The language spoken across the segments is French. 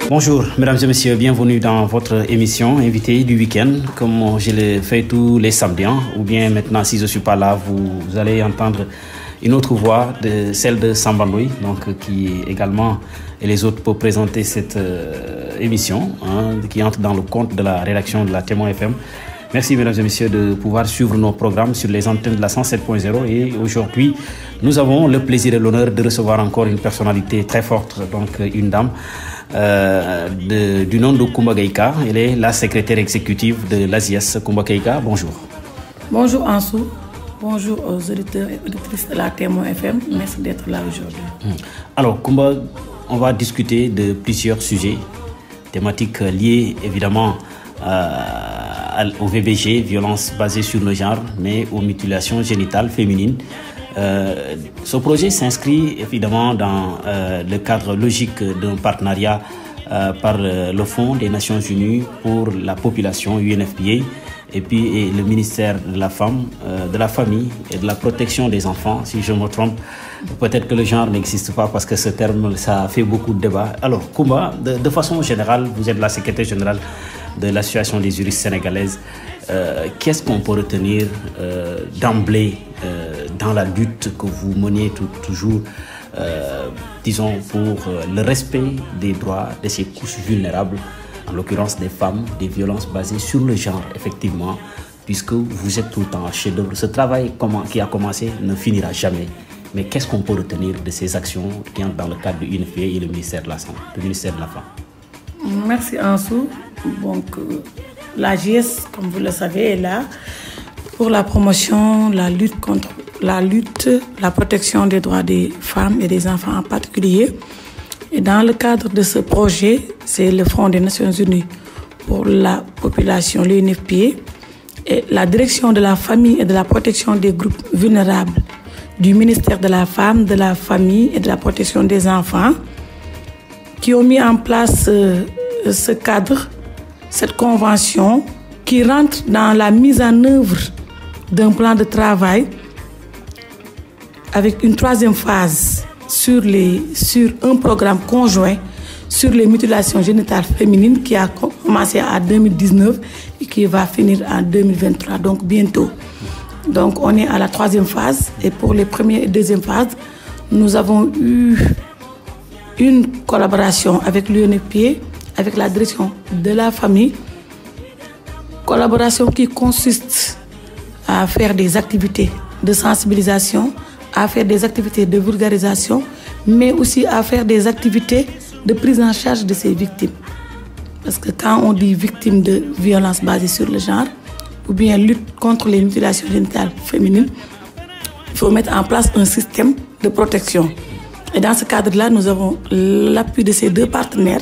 Bonjour, mesdames et messieurs, bienvenue dans votre émission Invité du week-end, comme je le fais tous les samedis, ou bien maintenant, si je ne suis pas là, vous allez entendre une autre voix, celle de Sambandoui, donc qui également, et les autres pour présenter cette émission, qui entre dans le compte de la rédaction de la Témoin FM. Merci mesdames et messieurs de pouvoir suivre nos programmes sur les antennes de la 107.0 et aujourd'hui nous avons le plaisir et l'honneur de recevoir encore une personnalité très forte, donc une dame du nom de Koumba Gaïka. Elle est la secrétaire exécutive de l'ASIES. Koumba Gaïka, bonjour. Bonjour Ansou, bonjour aux auditeurs et auditrices de la Témoin FM, merci d'être là aujourd'hui. Alors Koumba, on va discuter de plusieurs sujets, thématiques liées évidemment au VBG, violence basée sur le genre, mais aux mutilations génitales féminines. Ce projet s'inscrit évidemment dans le cadre logique d'un partenariat par le Fonds des Nations Unies pour la population, UNFPA, et puis le ministère de la Femme, de la Famille et de la Protection des enfants, si je me trompe. Peut-être que le genre n'existe pas parce que ce terme, ça fait beaucoup de débats. Alors, Koumba, de façon générale, vous êtes la secrétaire générale de l'Association des juristes sénégalaises. Qu'est-ce qu'on peut retenir d'emblée dans la lutte que vous menez toujours, disons, pour le respect des droits de ces couches vulnérables, en l'occurrence des femmes, des violences basées sur le genre, effectivement, puisque vous êtes tout le temps chef-d'œuvre. Ce travail qui a commencé ne finira jamais. Mais qu'est-ce qu'on peut retenir de ces actions qui entrent dans le cadre de l'UNFPA et le ministère de la Santé, le ministère de la Femme? Merci Ansou. Donc, l'AGS, comme vous le savez, est là pour la promotion, la protection des droits des femmes et des enfants en particulier. Et dans le cadre de ce projet, c'est le Fonds des Nations Unies pour la population, l'UNFPA, et la direction de la famille et de la protection des groupes vulnérables du ministère de la Femme, de la Famille et de la Protection des enfants, qui ont mis en place ce cadre, cette convention qui rentre dans la mise en œuvre d'un plan de travail avec une troisième phase sur un programme conjoint sur les mutilations génitales féminines qui a commencé en 2019 et qui va finir en 2023, donc bientôt. Donc on est à la troisième phase et pour les premières et deuxième phases, nous avons eu une collaboration avec l'UNFPA, avec la direction de la famille, collaboration qui consiste à faire des activités de sensibilisation, à faire des activités de vulgarisation, mais aussi à faire des activités de prise en charge de ces victimes. Parce que quand on dit victime de violences basées sur le genre, ou bien lutte contre les mutilations génitales féminines, il faut mettre en place un système de protection. Et dans ce cadre-là, nous avons l'appui de ces deux partenaires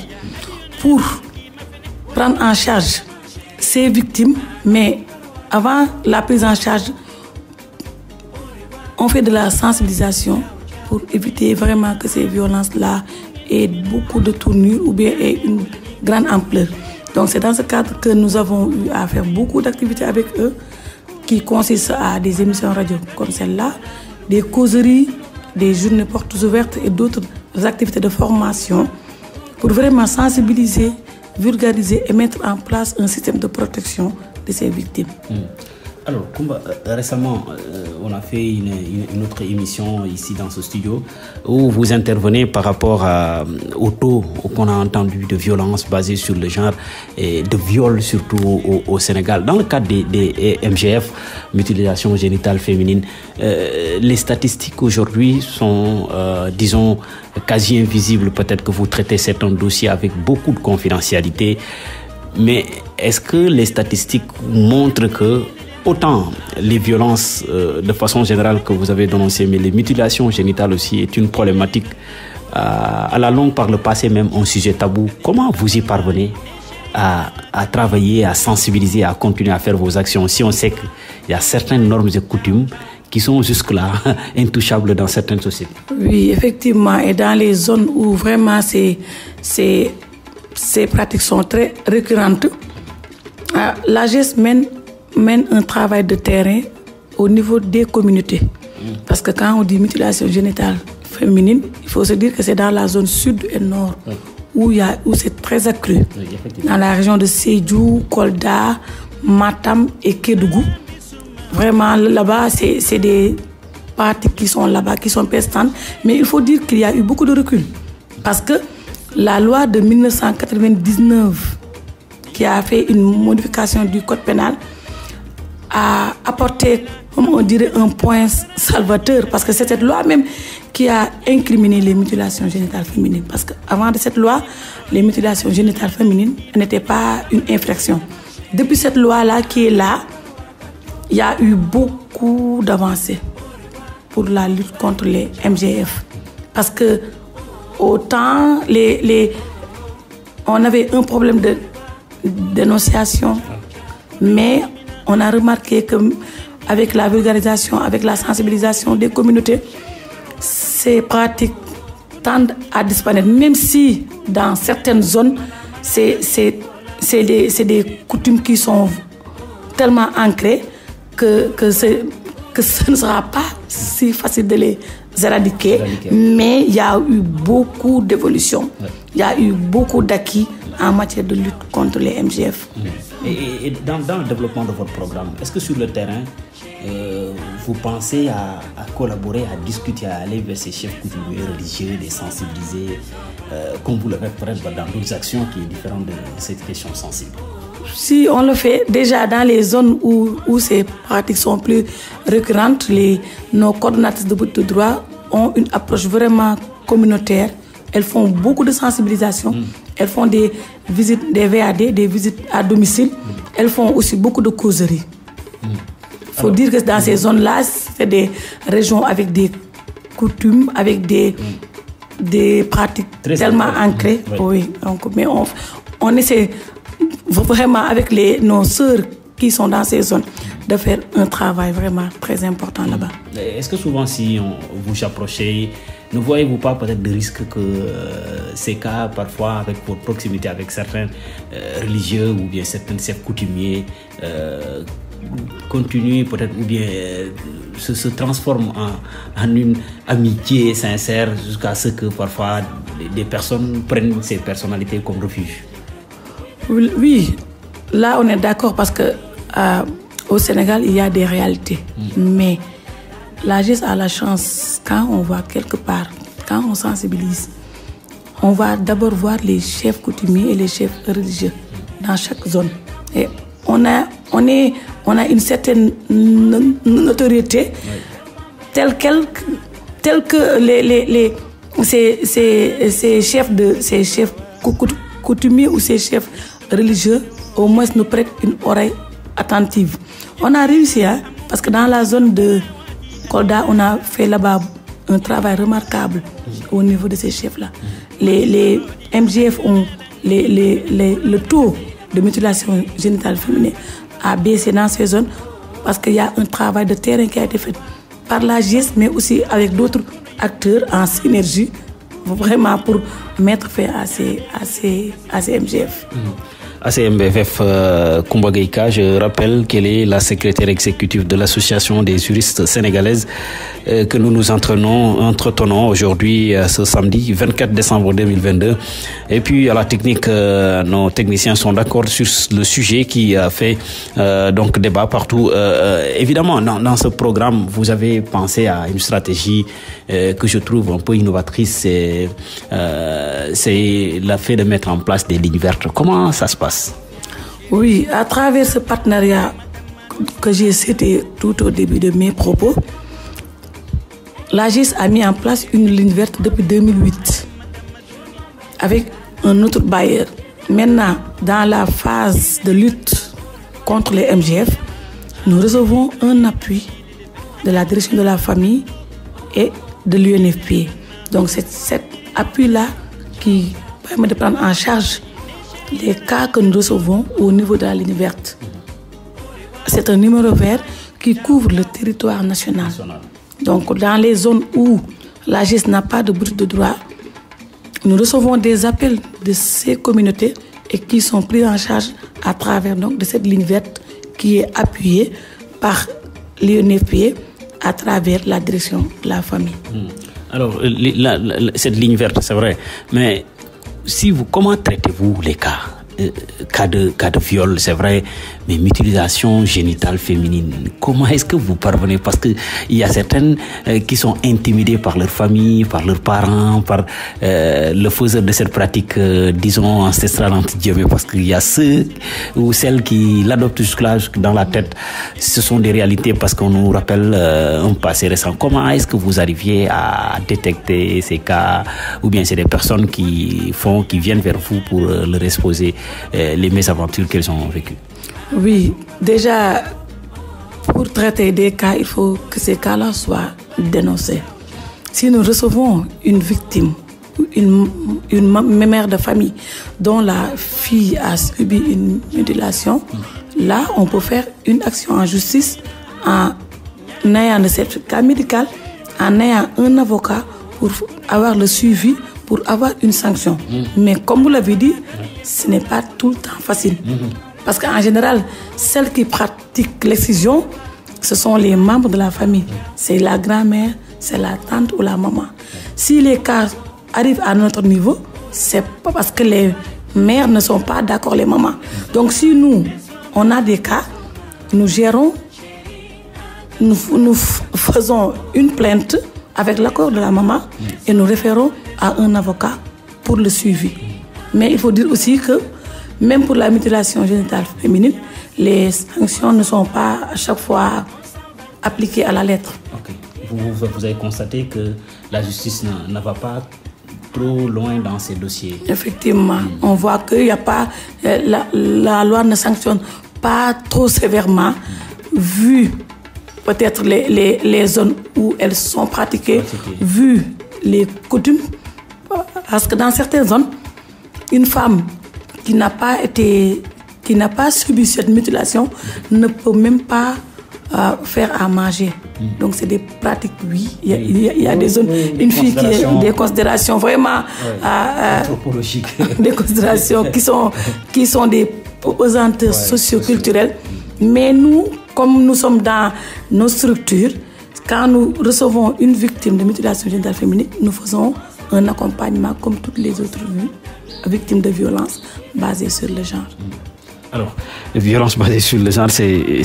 pour prendre en charge ces victimes. Mais avant la prise en charge, on fait de la sensibilisation pour éviter vraiment que ces violences-là aient beaucoup de tournures ou bien aient une grande ampleur. Donc c'est dans ce cadre que nous avons eu à faire beaucoup d'activités avec eux qui consistent à des émissions radio comme celle-là, des causeries, des journées portes ouvertes et d'autres activités de formation pour vraiment sensibiliser, vulgariser et mettre en place un système de protection de ces victimes. Alors, Koumba, récemment, on a fait une autre émission ici dans ce studio où vous intervenez par rapport au taux qu'on a entendu de violence basée sur le genre et de viol surtout au Sénégal. Dans le cadre des MGF, mutilation génitale féminine, les statistiques aujourd'hui sont, disons, quasi invisibles. Peut-être que vous traitez certains dossiers avec beaucoup de confidentialité, mais est-ce que les statistiques montrent que autant les violences de façon générale que vous avez dénoncées, mais les mutilations génitales aussi est une problématique à la longue par le passé même un sujet tabou. Comment vous y parvenez à travailler, à sensibiliser, à continuer à faire vos actions si on sait qu'il y a certaines normes et coutumes qui sont jusque-là intouchables dans certaines sociétés? Oui, effectivement, et dans les zones où vraiment ces pratiques sont très récurrentes, l'AGS mène un travail de terrain au niveau des communautés. Parce que quand on dit mutilation génitale féminine, il faut se dire que c'est dans la zone sud et nord où c'est très accru. Oui, dans la région de Sédhiou, Kolda, Matam et Kédougou. Vraiment, là-bas, c'est des pratiques qui sont là-bas, qui sont persistantes. Mais il faut dire qu'il y a eu beaucoup de recul. Parce que la loi de 1999, qui a fait une modification du code pénal, a apporté, comme on dirait, un point salvateur. Parce que c'est cette loi même qui a incriminé les mutilations génitales féminines. Parce qu'avant de cette loi, les mutilations génitales féminines n'étaient pas une infraction. Depuis cette loi-là qui est là, il y a eu beaucoup d'avancées pour la lutte contre les MGF. Parce que autant on avait un problème de dénonciation, mais on a remarqué qu'avec la vulgarisation, avec la sensibilisation des communautés, ces pratiques tendent à disparaître. Même si dans certaines zones, c'est des coutumes qui sont tellement ancrées que ce ne sera pas si facile de les éradiquer. Mais il y a eu beaucoup d'évolution. Ouais. Il y a eu beaucoup d'acquis en matière de lutte contre les MGF. Et dans le développement de votre programme, est-ce que sur le terrain, vous pensez à collaborer, à discuter, à aller vers ces chefs coutumiers religieux, les sensibiliser, comme vous le faites dans d'autres actions qui sont différentes de cette question sensible? Si on le fait, déjà dans les zones où ces pratiques sont plus récurrentes, nos coordonnatrices de droit ont une approche vraiment communautaire. Elles font beaucoup de sensibilisation. Elles font des visites, des VAD, des visites à domicile. Elles font aussi beaucoup de causeries. Il faut dire que dans ces zones-là, c'est des régions avec des coutumes, avec des pratiques tellement ancrées. Oui. Donc, mais on essaie vraiment avec nos sœurs qui sont dans ces zones de faire un travail vraiment très important là-bas. Est-ce que souvent, si vous approchez, ne voyez-vous pas peut-être de risque que ces cas, parfois avec votre proximité avec certains religieux ou bien certains chefs coutumiers, continuent peut-être ou bien se transforment en une amitié sincère jusqu'à ce que parfois des personnes prennent ces personnalités comme refuge? Oui, là on est d'accord parce que au Sénégal il y a des réalités. Mais la GIS a la chance, quand on va quelque part, quand on sensibilise, on va d'abord voir les chefs coutumiers et les chefs religieux dans chaque zone. Et on a une certaine notoriété telle que ces chefs coutumiers ou ces chefs religieux au moins nous prêtent une oreille attentive. On a réussi, parce que dans la zone de Kolda, on a fait là-bas un travail remarquable au niveau de ces chefs-là. Les MGF ont le taux de mutilation génitale féminine a baissé dans ces zones parce qu'il y a un travail de terrain qui a été fait par la GIS, mais aussi avec d'autres acteurs en synergie, vraiment pour mettre fin à ces MGF. ACMBFF Koumba Gaïka, je rappelle qu'elle est la secrétaire exécutive de l'Association des juristes sénégalaises que nous entretenons aujourd'hui, ce samedi 24 décembre 2022. Et puis à la technique, nos techniciens sont d'accord sur le sujet qui a fait donc débat partout. Évidemment, dans ce programme, vous avez pensé à une stratégie que je trouve un peu innovatrice, c'est le fait de mettre en place des lignes vertes. Comment ça se passe? Oui, à travers ce partenariat que j'ai cité tout au début de mes propos, la GIS a mis en place une ligne verte depuis 2008 avec un autre bailleur. Maintenant, dans la phase de lutte contre les MGF, nous recevons un appui de la direction de la famille et de l'UNFPA. Donc c'est cet appui-là qui permet de prendre en charge les cas que nous recevons au niveau de la ligne verte. C'est un numéro vert qui couvre le territoire national. Donc dans les zones où la GIS n'a pas de boutique de droit, nous recevons des appels de ces communautés et qui sont pris en charge à travers donc, de cette ligne verte qui est appuyée par l'UNFPA à travers la direction de la famille. Alors, cette ligne verte, c'est vrai, mais comment traitez-vous les cas de viol, c'est vrai, mais mutilation génitale féminine, comment est-ce que vous parvenez? Parce qu'il y a certaines qui sont intimidées par leur famille, par leurs parents, par le faiseur de cette pratique, disons, ancestrale entre guillemets, parce qu'il y a ceux ou celles qui l'adoptent jusque-là, dans la tête. Ce sont des réalités parce qu'on nous rappelle un passé récent. Comment est-ce que vous arriviez à détecter ces cas, ou bien c'est des personnes qui viennent vers vous pour leur exposer les mésaventures qu'elles ont vécues? Oui, déjà, pour traiter des cas, il faut que ces cas-là soient dénoncés. Si nous recevons une victime, une mère de famille dont la fille a subi une mutilation, là, on peut faire une action en justice en ayant le certificat médical, en ayant un avocat pour avoir le suivi, pour avoir une sanction. Mais comme vous l'avez dit, ce n'est pas tout le temps facile. Parce qu'en général, celles qui pratiquent l'excision, ce sont les membres de la famille. C'est la grand-mère, c'est la tante ou la maman. Si les cas arrivent à notre niveau, c'est pas parce que les mères ne sont pas d'accord, les mamans. Donc si nous, on a des cas, nous gérons, nous faisons une plainte avec l'accord de la maman et nous référons à un avocat pour le suivi. Mais il faut dire aussi que même pour la mutilation génitale féminine, les sanctions ne sont pas à chaque fois appliquées à la lettre. Okay. Vous avez constaté que la justice ne va pas trop loin dans ces dossiers. Effectivement, on voit qu'il n'y a pas, la loi ne sanctionne pas trop sévèrement, vu peut-être les zones où elles sont pratiquées, vu les coutumes. Parce que dans certaines zones, une femme qui n'a pas subi cette mutilation ne peut même pas faire à manger. Donc c'est des pratiques, oui. Il y a des zones, une fille qui a des considérations vraiment anthropologiques, des considérations qui sont des posantes socioculturelles. Mais nous, comme nous sommes dans nos structures, quand nous recevons une victime de mutilation génitale féminine, nous faisons un accompagnement comme toutes les autres victimes de violences basées sur le genre. Alors, violence basée sur le genre, c'est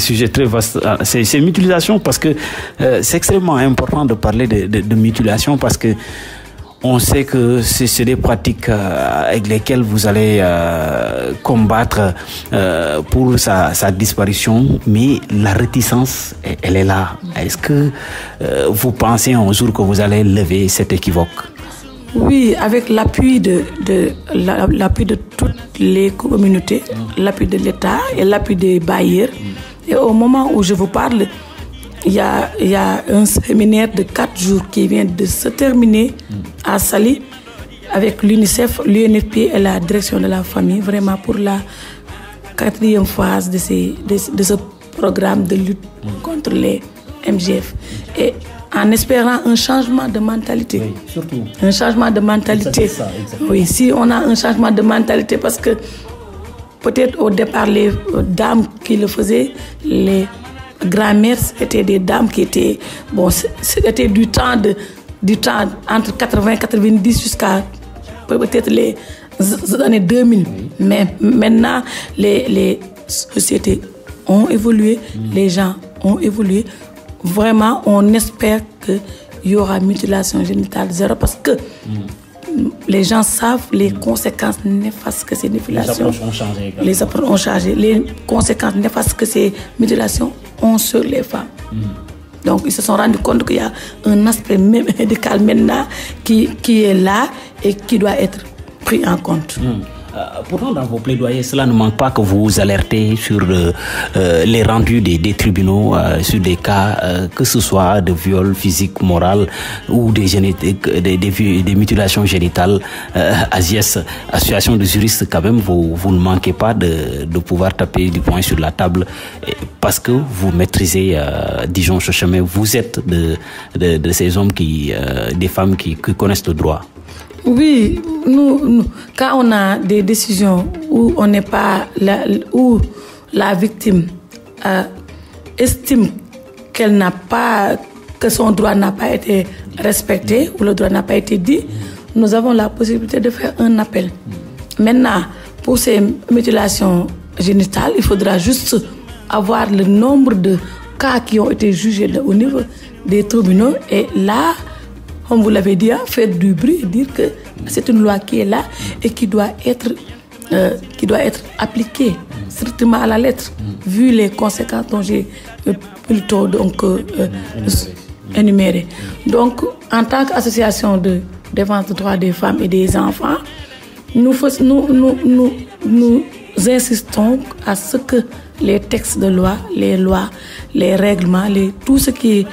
sujet très vaste. C'est mutilation parce que c'est extrêmement important de parler de mutilation parce que on sait que c'est des pratiques avec lesquelles vous allez combattre pour sa disparition, mais la réticence, elle est là. Est-ce que vous pensez un jour que vous allez lever cet équivoque? Oui, avec l'appui de toutes les communautés, l'appui de l'État et l'appui des bailleurs. Et au moment où je vous parle, il y a un séminaire de 4 jours qui vient de se terminer à Saly avec l'UNICEF, l'UNFP et la direction de la famille, vraiment pour la 4e phase de ce programme de lutte contre les MGF. Et en espérant un changement de mentalité. Oui, surtout. Un changement de mentalité. Ça, oui, si on a un changement de mentalité, parce que peut-être au départ, les dames qui le faisaient, les grand-mères, c'était des dames qui étaient... Bon, c'était du temps entre 80 et 90 jusqu'à peut-être les années 2000. Mais maintenant, les sociétés ont évolué, les gens ont évolué. Vraiment, on espère qu'il y aura mutilation génitale zéro parce que les gens savent les conséquences néfastes que ces mutilations... Les approches ont changé également. Les approches ont changé. Les conséquences néfastes que ces mutilations ont sur les femmes. Donc, ils se sont rendus compte qu'il y a un aspect médical maintenant qui est là et qui doit être pris en compte. Pourtant, dans vos plaidoyers, cela ne manque pas que vous alertez sur les rendus des tribunaux, sur des cas, que ce soit de viol physique, moral ou des mutilations génitales. AGS, association de juristes, quand même, vous ne manquez pas de pouvoir taper du poing sur la table parce que vous maîtrisez Dijon ce chemin. Vous êtes de ces hommes des femmes qui connaissent le droit. Oui, nous, quand on a des décisions où on n'est pas où la victime estime que son droit n'a pas été respecté ou le droit n'a pas été dit, nous avons la possibilité de faire un appel. Maintenant, pour ces mutilations génitales, il faudra juste avoir le nombre de cas qui ont été jugés au niveau des tribunaux. Et là, comme vous l'avez dit, faire du bruit et dire que c'est une loi qui est là et qui doit être appliquée strictement à la lettre, vu les conséquences dont j'ai plutôt énumérées. Donc, en tant qu'association de défense des droits des femmes et des enfants, nous insistons à ce que les textes de loi, les règlements, tout ce qui est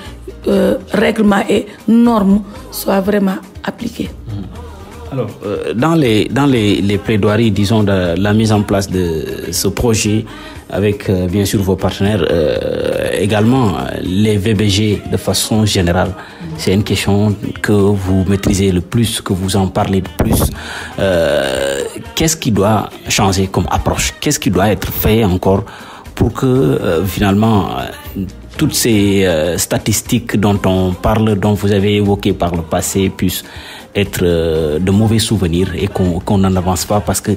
règlement et normes soient vraiment appliqués. Alors, dans les plaidoiries, disons, de la mise en place de ce projet, avec bien sûr vos partenaires, également les VBG de façon générale, c'est une question que vous maîtrisez le plus, que vous en parlez le plus. Qu'est-ce qui doit changer comme approche? Qu'est-ce qui doit être fait encore pour que finalement toutes ces statistiques dont on parle, dont vous avez évoqué par le passé, puissent être de mauvais souvenirs et qu'on n'en avance pas, parce que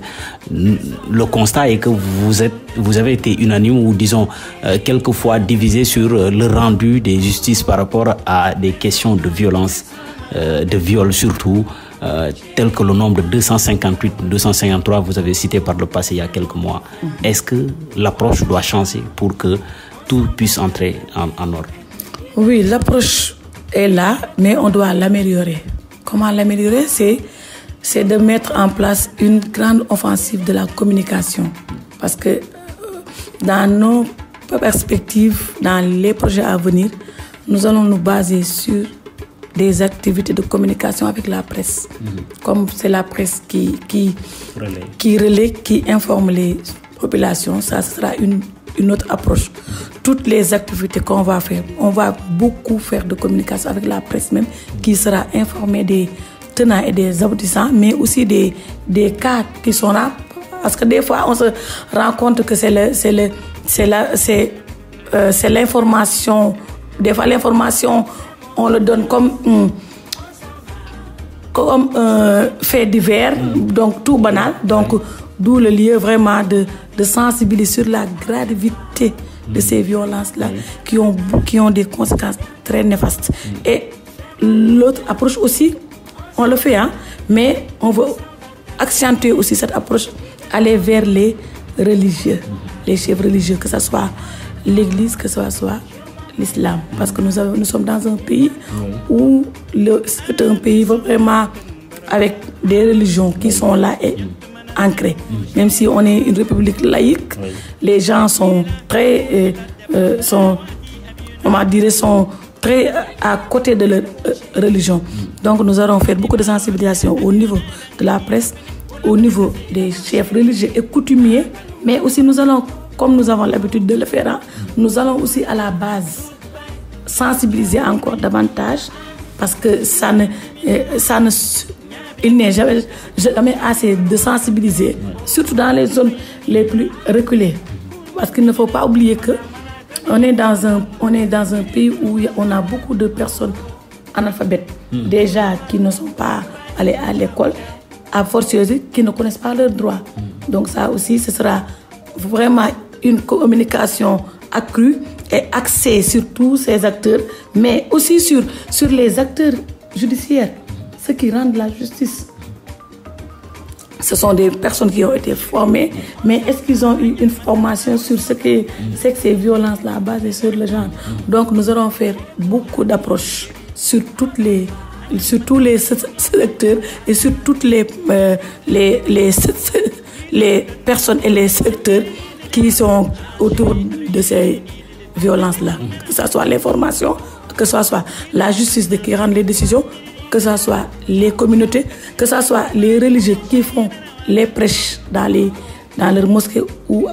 le constat est que vous avez été unanime, ou disons quelquefois divisé sur le rendu des justices par rapport à des questions de violence, de viol surtout, tel que le nombre de 258, 253 vous avez cité par le passé il y a quelques mois. Est-ce que l'approche doit changer pour que tout puisse entrer en ordre? Oui, l'approche est là, mais on doit l'améliorer. Comment l'améliorer? C'est de mettre en place une grande offensive de la communication. Parce que dans nos perspectives, dans les projets à venir, nous allons nous baser sur des activités de communication avec la presse. Comme c'est la presse qui relaie, qui informe les populations, ça sera une autre approche. Toutes les activités qu'on va faire, on va beaucoup faire de communication avec la presse même, qui sera informée des tenants et des aboutissants, mais aussi des cas qui sont là. Parce que des fois, on se rend compte que c'est l'information. Des fois, l'information, on le donne comme fait divers, donc tout banal. Donc, d'où le lieu vraiment de sensibiliser sur la gravité de ces violences-là qui ont des conséquences très néfastes. Et l'autre approche aussi, on le fait, mais on veut accentuer aussi cette approche, aller vers les religieux, les chefs religieux, que ce soit l'Église, que ce soit l'islam. Parce que nous sommes dans un pays où c'est un pays vraiment avec des religions qui sont là et ancrées. Même si on est une république laïque, les gens sont très, sont très à côté de leur religion. Donc nous allons faire beaucoup de sensibilisation au niveau de la presse, au niveau des chefs religieux et coutumiers, mais aussi nous allons, comme nous avons l'habitude de le faire, nous allons aussi à la base sensibiliser encore davantage, parce que il n'est jamais assez de sensibiliser, surtout dans les zones les plus reculées. Parce qu'il ne faut pas oublier que on est dans un pays où on a beaucoup de personnes analphabètes, déjà qui ne sont pas allées à l'école, à fortiori qui ne connaissent pas leurs droits. Donc ça aussi, ce sera vraiment une communication accrue et axée sur tous ces acteurs, mais aussi sur les acteurs judiciaires, ceux qui rendent la justice. Ce sont des personnes qui ont été formées, mais est-ce qu'ils ont eu une formation sur ce que c'est que ces violences-là basées sur le genre? Donc nous allons faire beaucoup d'approches sur tous les secteurs et sur toutes les personnes et les secteurs qui sont autour de ces violences-là. Que ce soit l'information, que ce soit la justice qui rend les décisions, que ce soit les communautés, que ce soit les religieux qui font les prêches dans leur mosquée ou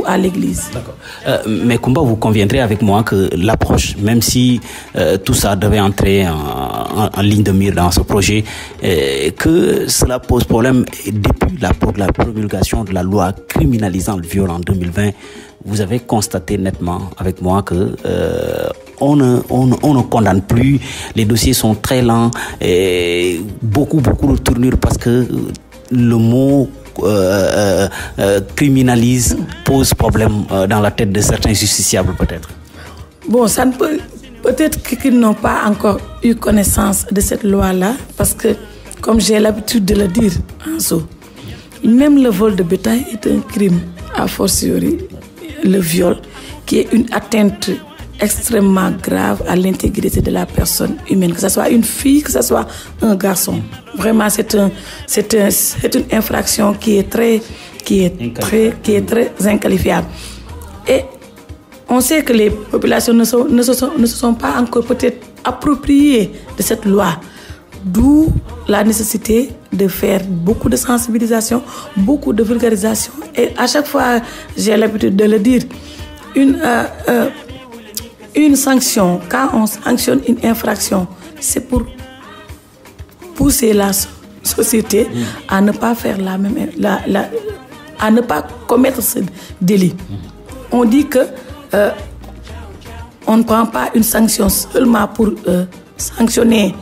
à l'église. D'accord. Mais Koumba, vous conviendrez avec moi que l'approche, même si tout ça devait entrer en ligne de mire dans ce projet, que cela pose problème depuis la promulgation de la loi criminalisant le viol en 2020, vous avez constaté nettement avec moi que on ne condamne plus, les dossiers sont très lents, et beaucoup de tournures parce que le mot criminalise pose problème dans la tête de certains justiciables peut-être. Bon, ça ne peut... Peut-être qu'ils n'ont pas encore eu connaissance de cette loi-là, parce que, comme j'ai l'habitude de le dire, Anso, même le vol de bétail est un crime, a fortiori le viol, qui est une atteinte extrêmement grave à l'intégrité de la personne humaine, que ce soit une fille, que ce soit un garçon. Vraiment, c'est une infraction qui est très inqualifiable. Et on sait que les populations ne se sont pas encore peut-être appropriées de cette loi. D'où la nécessité de faire beaucoup de sensibilisation, beaucoup de vulgarisation. Et à chaque fois, j'ai l'habitude de le dire, une sanction, quand on sanctionne une infraction, c'est pour pousser la société à ne pas faire à ne pas commettre ce délit. On dit que on ne prend pas une sanction seulement pour sanctionner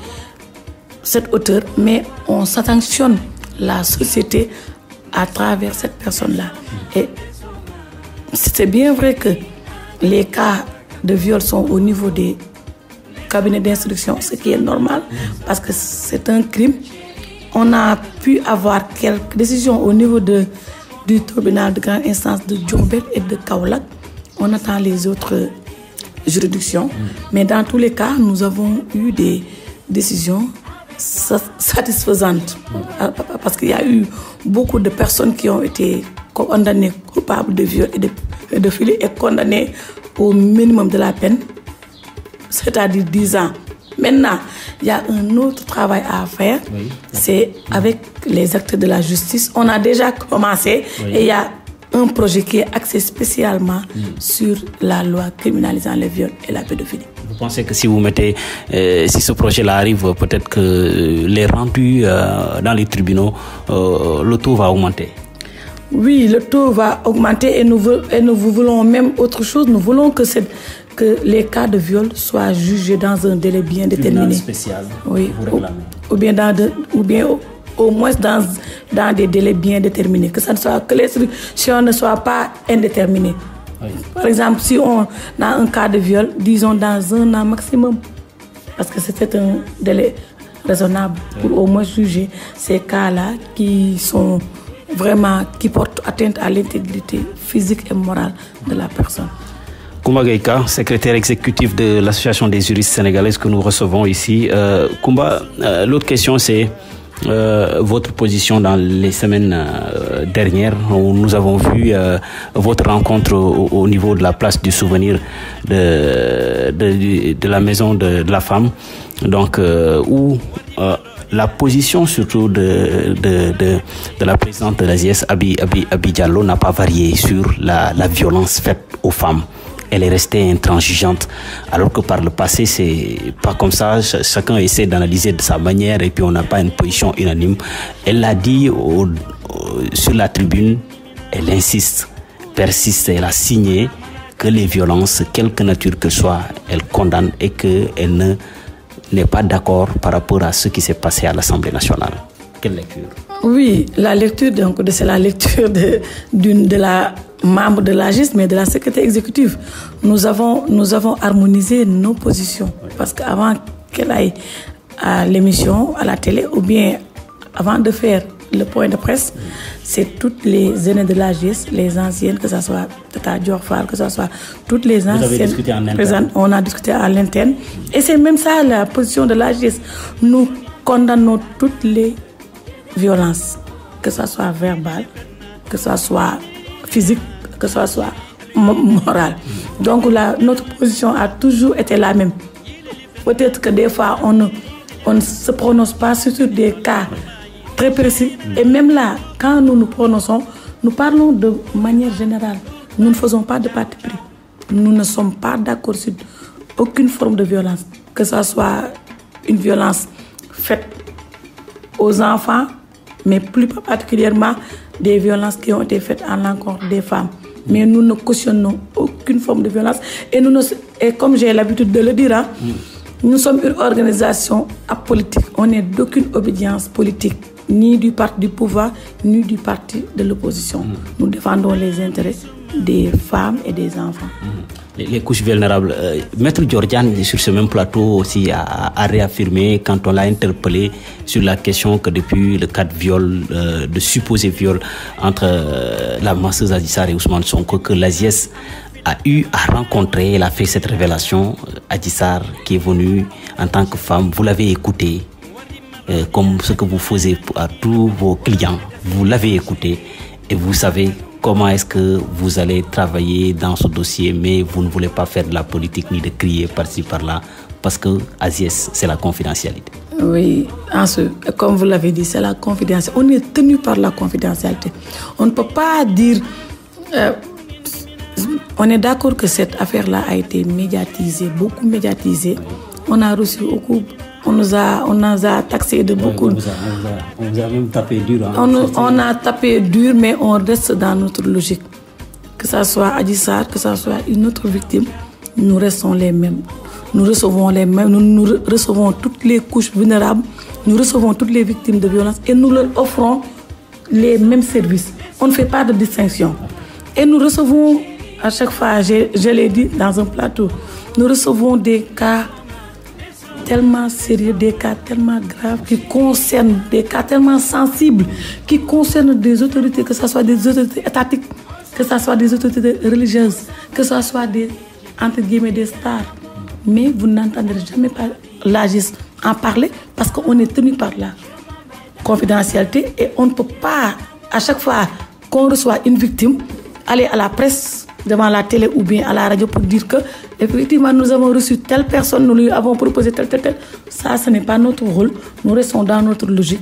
cet auteur, mais on sanctionne la société à travers cette personne-là. Et c'est bien vrai que les cas de viol sont au niveau des cabinets d'instruction, ce qui est normal, parce que c'est un crime. On a pu avoir quelques décisions au niveau du tribunal de grande instance de Diourbel et de Kaolack. On attend les autres juridictions, mais dans tous les cas, nous avons eu des décisions satisfaisantes, parce qu'il y a eu beaucoup de personnes qui ont été condamnées coupables de viol et de pédophilie et condamnées au minimum de la peine, c'est-à-dire 10 ans. Maintenant, il y a un autre travail à faire, c'est avec les acteurs de la justice. On a déjà commencé et il y a un projet qui est axé spécialement sur la loi criminalisant les viols et la pédophilie. Vous pensez que si si ce projet-là arrive, peut-être que les rendus dans les tribunaux, le taux va augmenter? Oui, le taux va augmenter et nous voulons même autre chose. Nous voulons que les cas de viol soient jugés dans un délai bien déterminé. Spécial. Oui. Ou bien au moins dans des délais bien déterminés. Que les instructions ne soient pas indéterminées. Oui. Par exemple, si on a un cas de viol, disons dans 1 an maximum, parce que c'était un délai raisonnable pour au moins juger ces cas-là qui portent atteinte à l'intégrité physique et morale de la personne. Koumba Gaïka, secrétaire exécutif de l'Association des juristes sénégalaises que nous recevons ici. Koumba, l'autre question c'est votre position dans les semaines dernières où nous avons vu votre rencontre au niveau de la place du souvenir de la maison de la femme, donc où la position surtout de la présidente de l'AJS, Abi Diallo, n'a pas varié sur la violence faite aux femmes. Elle est restée intransigeante, alors que par le passé, c'est pas comme ça. Chacun essaie d'analyser de sa manière et puis on n'a pas une position unanime. Elle l'a dit sur la tribune, elle insiste, persiste, elle a signé que les violences, quelque nature que soient, elle condamne et qu'elle n'est pas d'accord par rapport à ce qui s'est passé à l'Assemblée nationale. Quelle lecture? Oui, la lecture, donc, c'est la lecture de la membre de l'AJS, mais de la secrétaire exécutive. Nous avons harmonisé nos positions, parce qu'avant qu'elle aille à l'émission, à la télé, ou bien avant de faire le point de presse, c'est toutes les aînées de l'AJS, les anciennes, que ce soit Tata Diorfal, que ce soit toutes les anciennes présentes, on a discuté à l'interne. Et c'est même ça la position de l'AJS. Nous condamnons toutes les violences, que ce soit verbale, que ce soit physique, que ce soit morale. Donc notre position a toujours été la même. Peut-être que des fois on ne se prononce pas sur des cas très précis. Et même là, quand nous nous prononçons, nous parlons de manière générale. Nous ne faisons pas de parti pris. Nous ne sommes pas d'accord sur aucune forme de violence, que ce soit une violence faite aux enfants, mais plus particulièrement des violences qui ont été faites à l'encontre des femmes. Mais nous ne cautionnons aucune forme de violence. Et comme j'ai l'habitude de le dire, nous sommes une organisation apolitique. On n'est d'aucune obédience politique, ni du parti du pouvoir, ni du parti de l'opposition. Nous défendons les intérêts des femmes et des enfants. Les couches vulnérables. Maître Georgiane, sur ce même plateau aussi, a réaffirmé, quand on l'a interpellé sur la question que depuis le cas de viol, de supposé viol entre la masseuse Adji Sarr et Ousmane Sonko, que l'ASIES a eu à rencontrer, elle a fait cette révélation, Adji Sarr qui est venue en tant que femme, vous l'avez écouté, comme ce que vous faisiez à tous vos clients, vous l'avez écouté et vous savez comment est-ce que vous allez travailler dans ce dossier, mais vous ne voulez pas faire de la politique ni de crier par-ci par-là, parce que ASIES, c'est la confidentialité. Oui, comme vous l'avez dit, c'est la confidentialité. On est tenu par la confidentialité. On ne peut pas dire... on est d'accord que cette affaire-là a été médiatisée, beaucoup médiatisée. On a reçu beaucoup... On nous a taxé de beaucoup. On vous a même tapé dur. On a tapé dur, mais on reste dans notre logique. Que ce soit Adji Sarr, que ce soit une autre victime, nous restons les mêmes. Nous recevons les mêmes, nous recevons toutes les couches vulnérables, nous recevons toutes les victimes de violence et nous leur offrons les mêmes services. On ne fait pas de distinction. Et nous recevons, à chaque fois, je l'ai dit dans un plateau, nous recevons des cas tellement sérieux, des cas tellement graves, qui concernent des cas tellement sensibles, qui concernent des autorités, que ce soit des autorités étatiques, que ce soit des autorités religieuses, que ce soit des, entre guillemets, des stars. Mais vous n'entendrez jamais pas l'ASIES en parler parce qu'on est tenu par la confidentialité et on ne peut pas, à chaque fois qu'on reçoit une victime, aller à la presse, devant la télé ou bien à la radio pour dire que effectivement nous avons reçu telle personne, nous lui avons proposé tel. Ça, ce n'est pas notre rôle. Nous restons dans notre logique.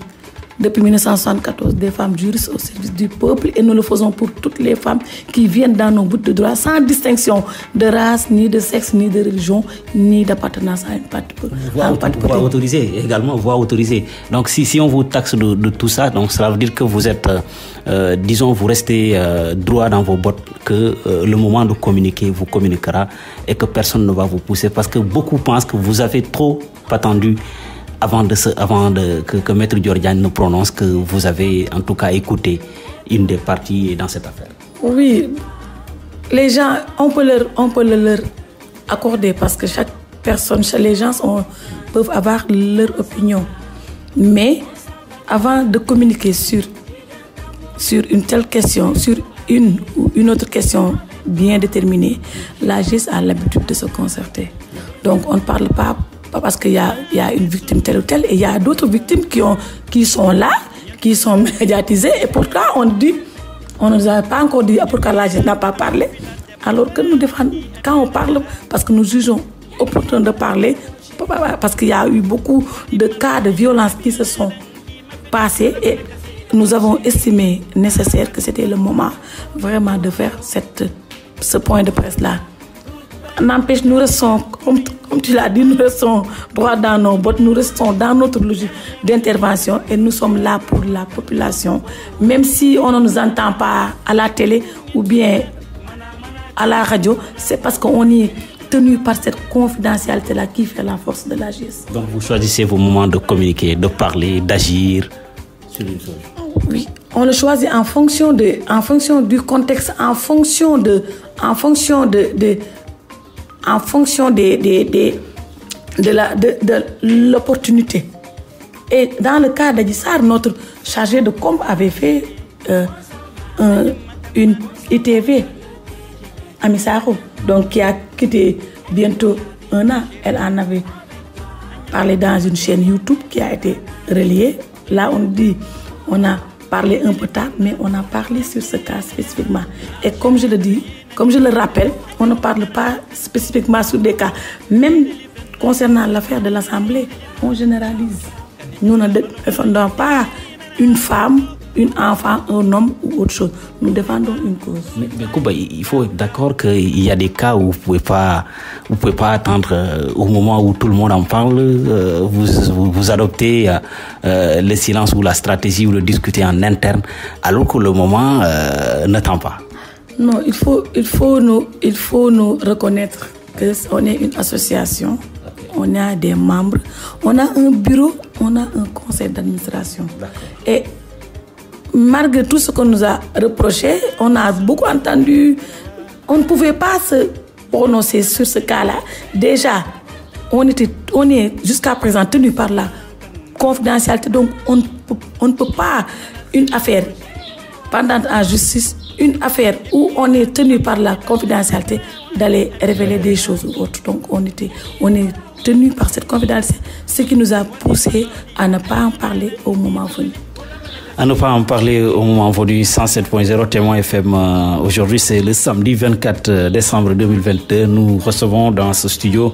Depuis 1974, des femmes juristes au service du peuple et nous le faisons pour toutes les femmes qui viennent dans nos bouts de droit sans distinction de race, ni de sexe, ni de religion, ni d'appartenance à une partie. Voix autorisée également, voix autorisée. Donc si on vous taxe de tout ça, donc cela veut dire que vous êtes, disons, vous restez droit dans vos bottes, que le moment de communiquer vous communiquera et que personne ne va vous pousser parce que beaucoup pensent que vous avez trop attendu avant que Maître Georgiane ne prononce que vous avez en tout cas écouté une des parties dans cette affaire. Oui, les gens, on peut leur accorder parce que chaque personne, les gens peuvent avoir leur opinion. Mais avant de communiquer sur une telle question, sur une ou une autre question bien déterminée, l'ASIES a l'habitude de se concerter. Donc on ne parle pas parce qu'il y a une victime telle ou telle, et il y a d'autres victimes qui sont là, qui sont médiatisées, et pourtant on ne nous a pas encore dit pourquoi l'ASIES n'a pas parlé, alors que nous défendons, quand on parle, parce que nous jugeons opportun de parler, parce qu'il y a eu beaucoup de cas de violence qui se sont passés, et nous avons estimé nécessaire que c'était le moment vraiment de faire ce point de presse-là. N'empêche, nous restons, comme tu l'as dit, nous restons droit dans nos bottes, nous restons dans notre logique d'intervention et nous sommes là pour la population. Même si on ne nous entend pas à la télé ou bien à la radio, c'est parce qu'on est tenu par cette confidentialité-là qui fait la force de l'ASIES. Donc vous choisissez vos moments de communiquer, de parler, d'agir sur une chose. Oui, on le choisit en fonction du contexte, en fonction de l'opportunité. Et dans le cas d'Adji Sarr, notre chargé de com avait fait une ITV à Missaro, donc qui a quitté bientôt 1 an. Elle en avait parlé dans une chaîne YouTube qui a été reliée. Là, on a parlé un peu tard, mais on a parlé sur ce cas spécifiquement. Et comme je le dis, comme je le rappelle, on ne parle pas spécifiquement sur des cas. Même concernant l'affaire de l'Assemblée, on généralise. Nous ne défendons pas une femme, un enfant, un homme ou autre chose. Nous défendons une cause. Mais Kouba, il faut être d'accord qu'il y a des cas où vous ne pouvez pas attendre au moment où tout le monde en parle. Vous adoptez le silence ou la stratégie ou le discuter en interne, alors que le moment n'attend pas. Non, il faut nous reconnaître qu'on est une association, on a des membres, on a un bureau, on a un conseil d'administration. Et malgré tout ce qu'on nous a reproché, on a beaucoup entendu, on ne pouvait pas se prononcer sur ce cas-là. Déjà, on est jusqu'à présent tenu par la confidentialité, donc on ne peut pas, une affaire pendante en justice, une affaire où on est tenu par la confidentialité, d'aller révéler des choses ou autres. Donc on est tenu par cette confidentialité, ce qui nous a poussé à ne pas en parler au moment venu. À ne pas en parler au moment venu. 107.0 Témoin FM. Aujourd'hui, c'est le samedi 24 décembre 2022. Nous recevons dans ce studio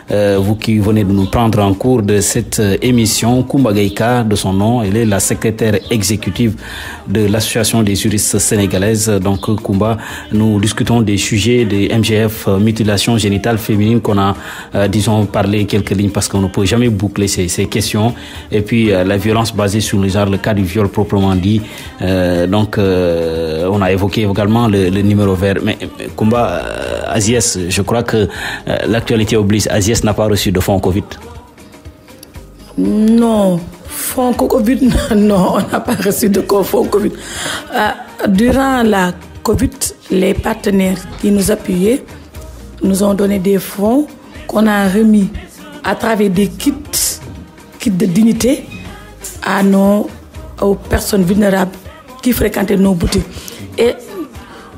vous qui venez de nous prendre en cours de cette émission, Koumba Gaïka, de son nom. Elle est la secrétaire exécutive de l'Association des juristes sénégalaises. Donc, Koumba, nous discutons des sujets de MGF, mutilation génitale féminine, qu'on a, disons, parlé quelques lignes parce qu'on ne peut jamais boucler ces questions. Et puis, la violence basée sur le genre, le cas du viol proprement dit. Donc, on a évoqué également le numéro vert. Mais, Koumba, Aziès, je crois que l'actualité oblige. Aziès n'a pas reçu de fonds Covid. Non, fonds Covid, non, on n'a pas reçu de fonds Covid. Durant la Covid, les partenaires qui nous appuyaient nous ont donné des fonds qu'on a remis à travers des kits de dignité aux personnes vulnérables qui fréquentaient nos boutiques. Et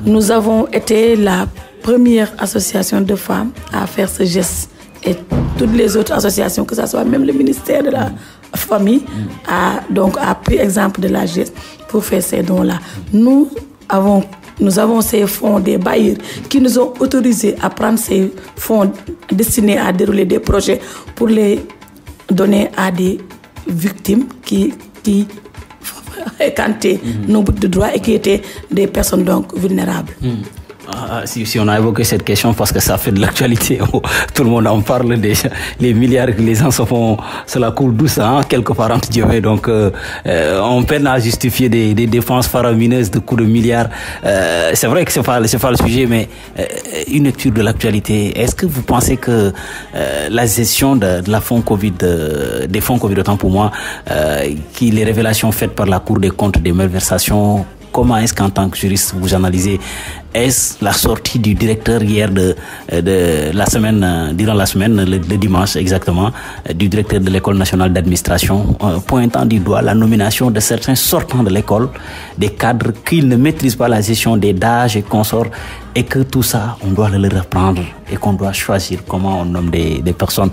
nous avons été la première association de femmes à faire ce geste. Et toutes les autres associations, que ce soit même le ministère de la Famille, a pris exemple de la geste pour faire ces dons-là. Nous avons ces fonds des bailleurs qui nous ont autorisés à prendre ces fonds destinés à dérouler des projets pour les donner à des victimes qui fréquentaient nos boutiques de droit et qui étaient des personnes donc vulnérables. Si on a évoqué cette question parce que ça fait de l'actualité, tout le monde en parle déjà, les milliards que les gens se font, cela coule douce, quelque part entre Dieu. Donc on peine à justifier des dépenses faramineuses de coups de milliards. C'est vrai que c'est pas le sujet, mais une lecture de l'actualité. Est-ce que vous pensez que la gestion de la fonds Covid, des fonds Covid, autant pour moi, les révélations faites par la Cour des comptes des malversations, comment est-ce qu'en tant que juriste vous analysez? Est-ce la sortie du directeur hier de la semaine, durant la semaine, le dimanche exactement, du directeur de l'École nationale d'administration, pointant du doigt la nomination de certains sortants de l'école, des cadres qui ne maîtrisent pas la gestion des DAGE et consorts, et que tout ça, on doit le reprendre et qu'on doit choisir comment on nomme des personnes,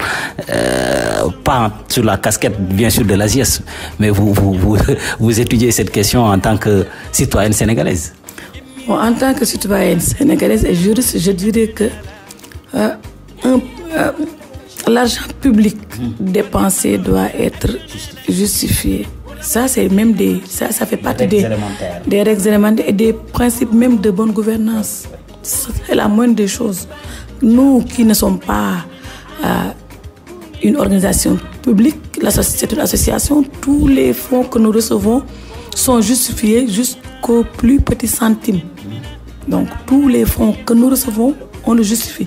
pas sur la casquette bien sûr de l'ASIES, mais vous étudiez cette question en tant que citoyenne sénégalaise. Bon, en tant que citoyenne sénégalaise et juriste, je dirais que l'argent public dépensé doit être justifié. Ça, c'est même ça fait partie des règles élémentaires et des principes même de bonne gouvernance. C'est la moindre des choses. Nous qui ne sommes pas une organisation publique, c'est une association, tous les fonds que nous recevons sont justifiés jusqu'au plus petit centime. Donc tous les fonds que nous recevons, on le justifie.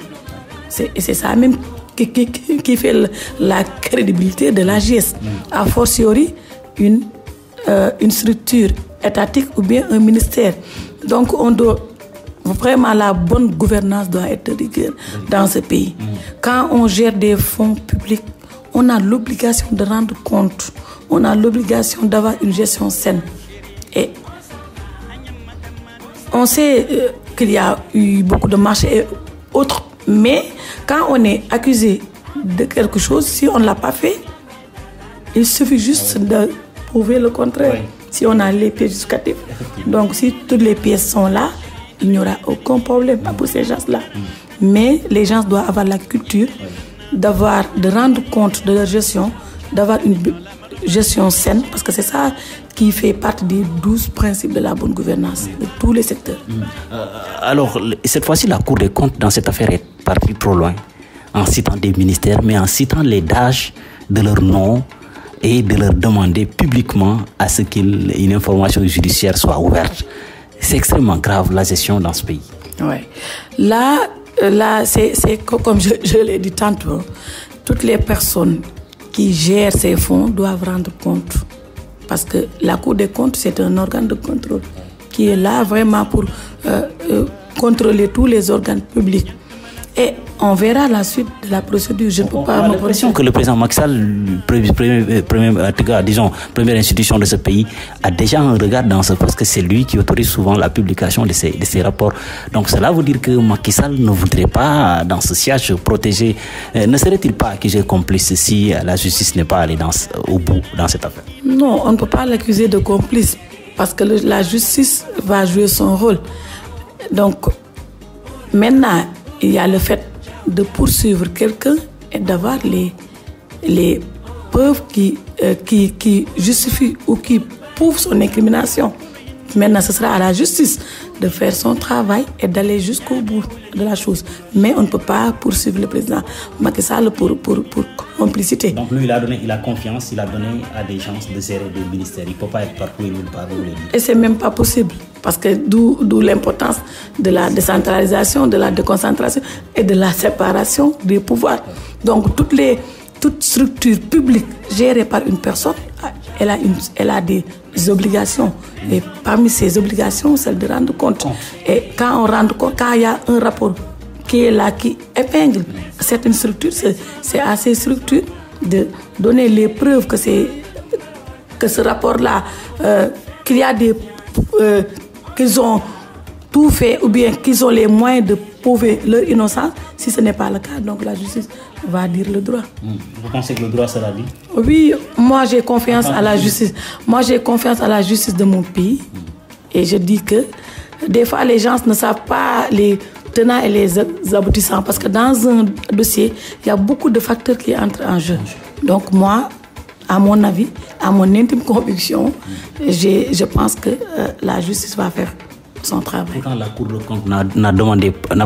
Et c'est ça même qui fait la crédibilité de l'AGS. A fortiori, une structure étatique ou bien un ministère. Donc vraiment la bonne gouvernance doit être rigueur dans ce pays. Quand on gère des fonds publics, on a l'obligation de rendre compte. On a l'obligation d'avoir une gestion saine. Et on sait qu'il y a eu beaucoup de marchés et autres, mais quand on est accusé de quelque chose, si on ne l'a pas fait, il suffit juste de prouver le contraire. Oui. Si on a les pièces justificatives. Donc si toutes les pièces sont là, il n'y aura aucun problème pour ces gens-là. Mais les gens doivent avoir la culture de rendre compte de leur gestion, d'avoir une gestion saine, parce que c'est ça qui fait partie des 12 principes de la bonne gouvernance de tous les secteurs. Alors, cette fois-ci, la Cour des comptes dans cette affaire est partie trop loin, en citant des ministères, mais en citant les DAGE de leur nom et de leur demander publiquement à ce qu'une information judiciaire soit ouverte. C'est extrêmement grave la gestion dans ce pays. Ouais. Là c'est comme je l'ai dit tantôt, toutes les personnes qui gèrent ces fonds doivent rendre compte. Parce que la Cour des comptes, c'est un organe de contrôle qui est là vraiment pour contrôler tous les organes publics. Et on verra la suite de la procédure. Je ne peux pas. On a l'impression que le président Macky Sall, première institution de ce pays, a déjà un regard dans ce, parce que c'est lui qui autorise souvent la publication de ces rapports. Donc cela veut dire que Macky Sall ne voudrait pas, dans ce siège, protéger. Ne serait-il pas accusé complice si la justice n'est pas allée au bout dans cette affaire? Non, on ne peut pas l'accuser de complice parce que la justice va jouer son rôle. Donc maintenant, il y a le fait de poursuivre quelqu'un et d'avoir les preuves qui justifient ou qui prouvent son incrimination. Maintenant, ce sera à la justice de faire son travail et d'aller jusqu'au bout de la chose. Mais on ne peut pas poursuivre le président Macky Sall pour complicité. Donc lui, il a confiance, il a donné à des gens de gérer des ministères. Il ne peut pas être partout et nulle part. Et c'est même pas possible. Parce que d'où l'importance de la décentralisation, de la déconcentration et de la séparation des pouvoirs. Donc toute structure publique gérée par une personne, elle a des obligations. Et parmi ces obligations, celle de rendre compte. Et quand on rend compte, quand il y a un rapport qui est là, qui épingle certaines structures, c'est à ces structures de donner les preuves que ce rapport-là, qu'il y a qu'ils ont tout fait ou bien qu'ils ont les moyens de prouver leur innocence. Si ce n'est pas le cas, donc la justice va dire le droit. Vous pensez que le droit sera dit? Oui, moi j'ai confiance à la justice. Moi j'ai confiance à la justice de mon pays. Et je dis que des fois les gens ne savent pas les tenants et les aboutissants. Parce que dans un dossier, il y a beaucoup de facteurs qui entrent en jeu. Donc moi, à mon avis, à mon intime conviction, je pense que la justice va faire son travail. Pourtant, la Cour des comptes n'a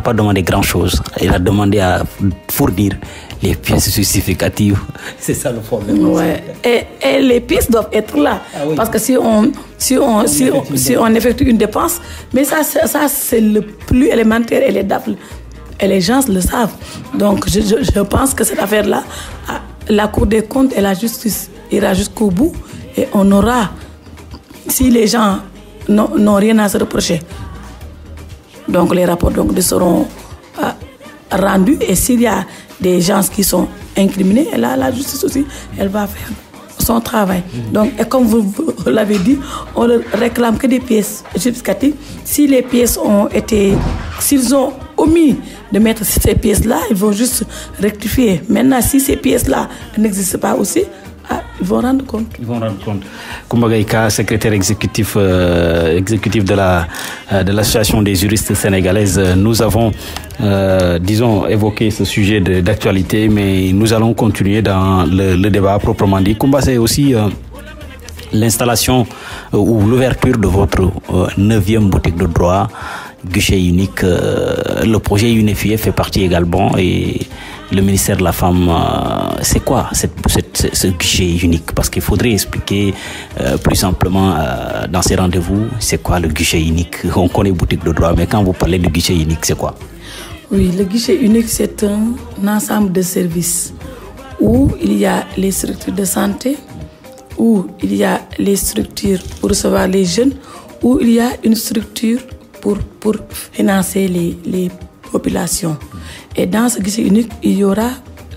pas demandé grand-chose. Elle a demandé à fournir les pièces justificatives. C'est ça le problème. Ouais. Et les pièces doivent être là. Ah oui. Parce que si on effectue une dépense, mais ça c'est le plus élémentaire et les DAF et les gens le savent. Donc je pense que cette affaire-là, la Cour des comptes et la justice ira jusqu'au bout et on aura, si les gens n'ont rien à se reprocher, donc les rapports seront rendus, et s'il y a des gens qui sont incriminés, et là la justice aussi, elle va faire son travail. Donc, et comme vous l'avez dit, on ne réclame que des pièces justificatives. Si les pièces s'ils ont omis de mettre ces pièces-là, ils vont juste rectifier. Maintenant, si ces pièces-là n'existent pas aussi, ils vont rendre compte. Coumba Gaïka, secrétaire exécutif de l'association des juristes sénégalaises, nous avons, évoqué ce sujet d'actualité, mais nous allons continuer dans le débat proprement dit. Coumba, c'est aussi l'installation ou l'ouverture de votre 9e boutique de droit, guichet unique. Le projet Unifié fait partie également, et le ministère de la Femme, c'est quoi ce guichet unique? Parce qu'il faudrait expliquer plus simplement dans ces rendez-vous, c'est quoi le guichet unique? On connaît boutique de droit, mais quand vous parlez de guichet unique, c'est quoi? Oui, le guichet unique, c'est un ensemble de services où il y a les structures de santé, où il y a les structures pour recevoir les jeunes, où il y a une structure pour financer les populations. Et dans ce guichet unique, il y aura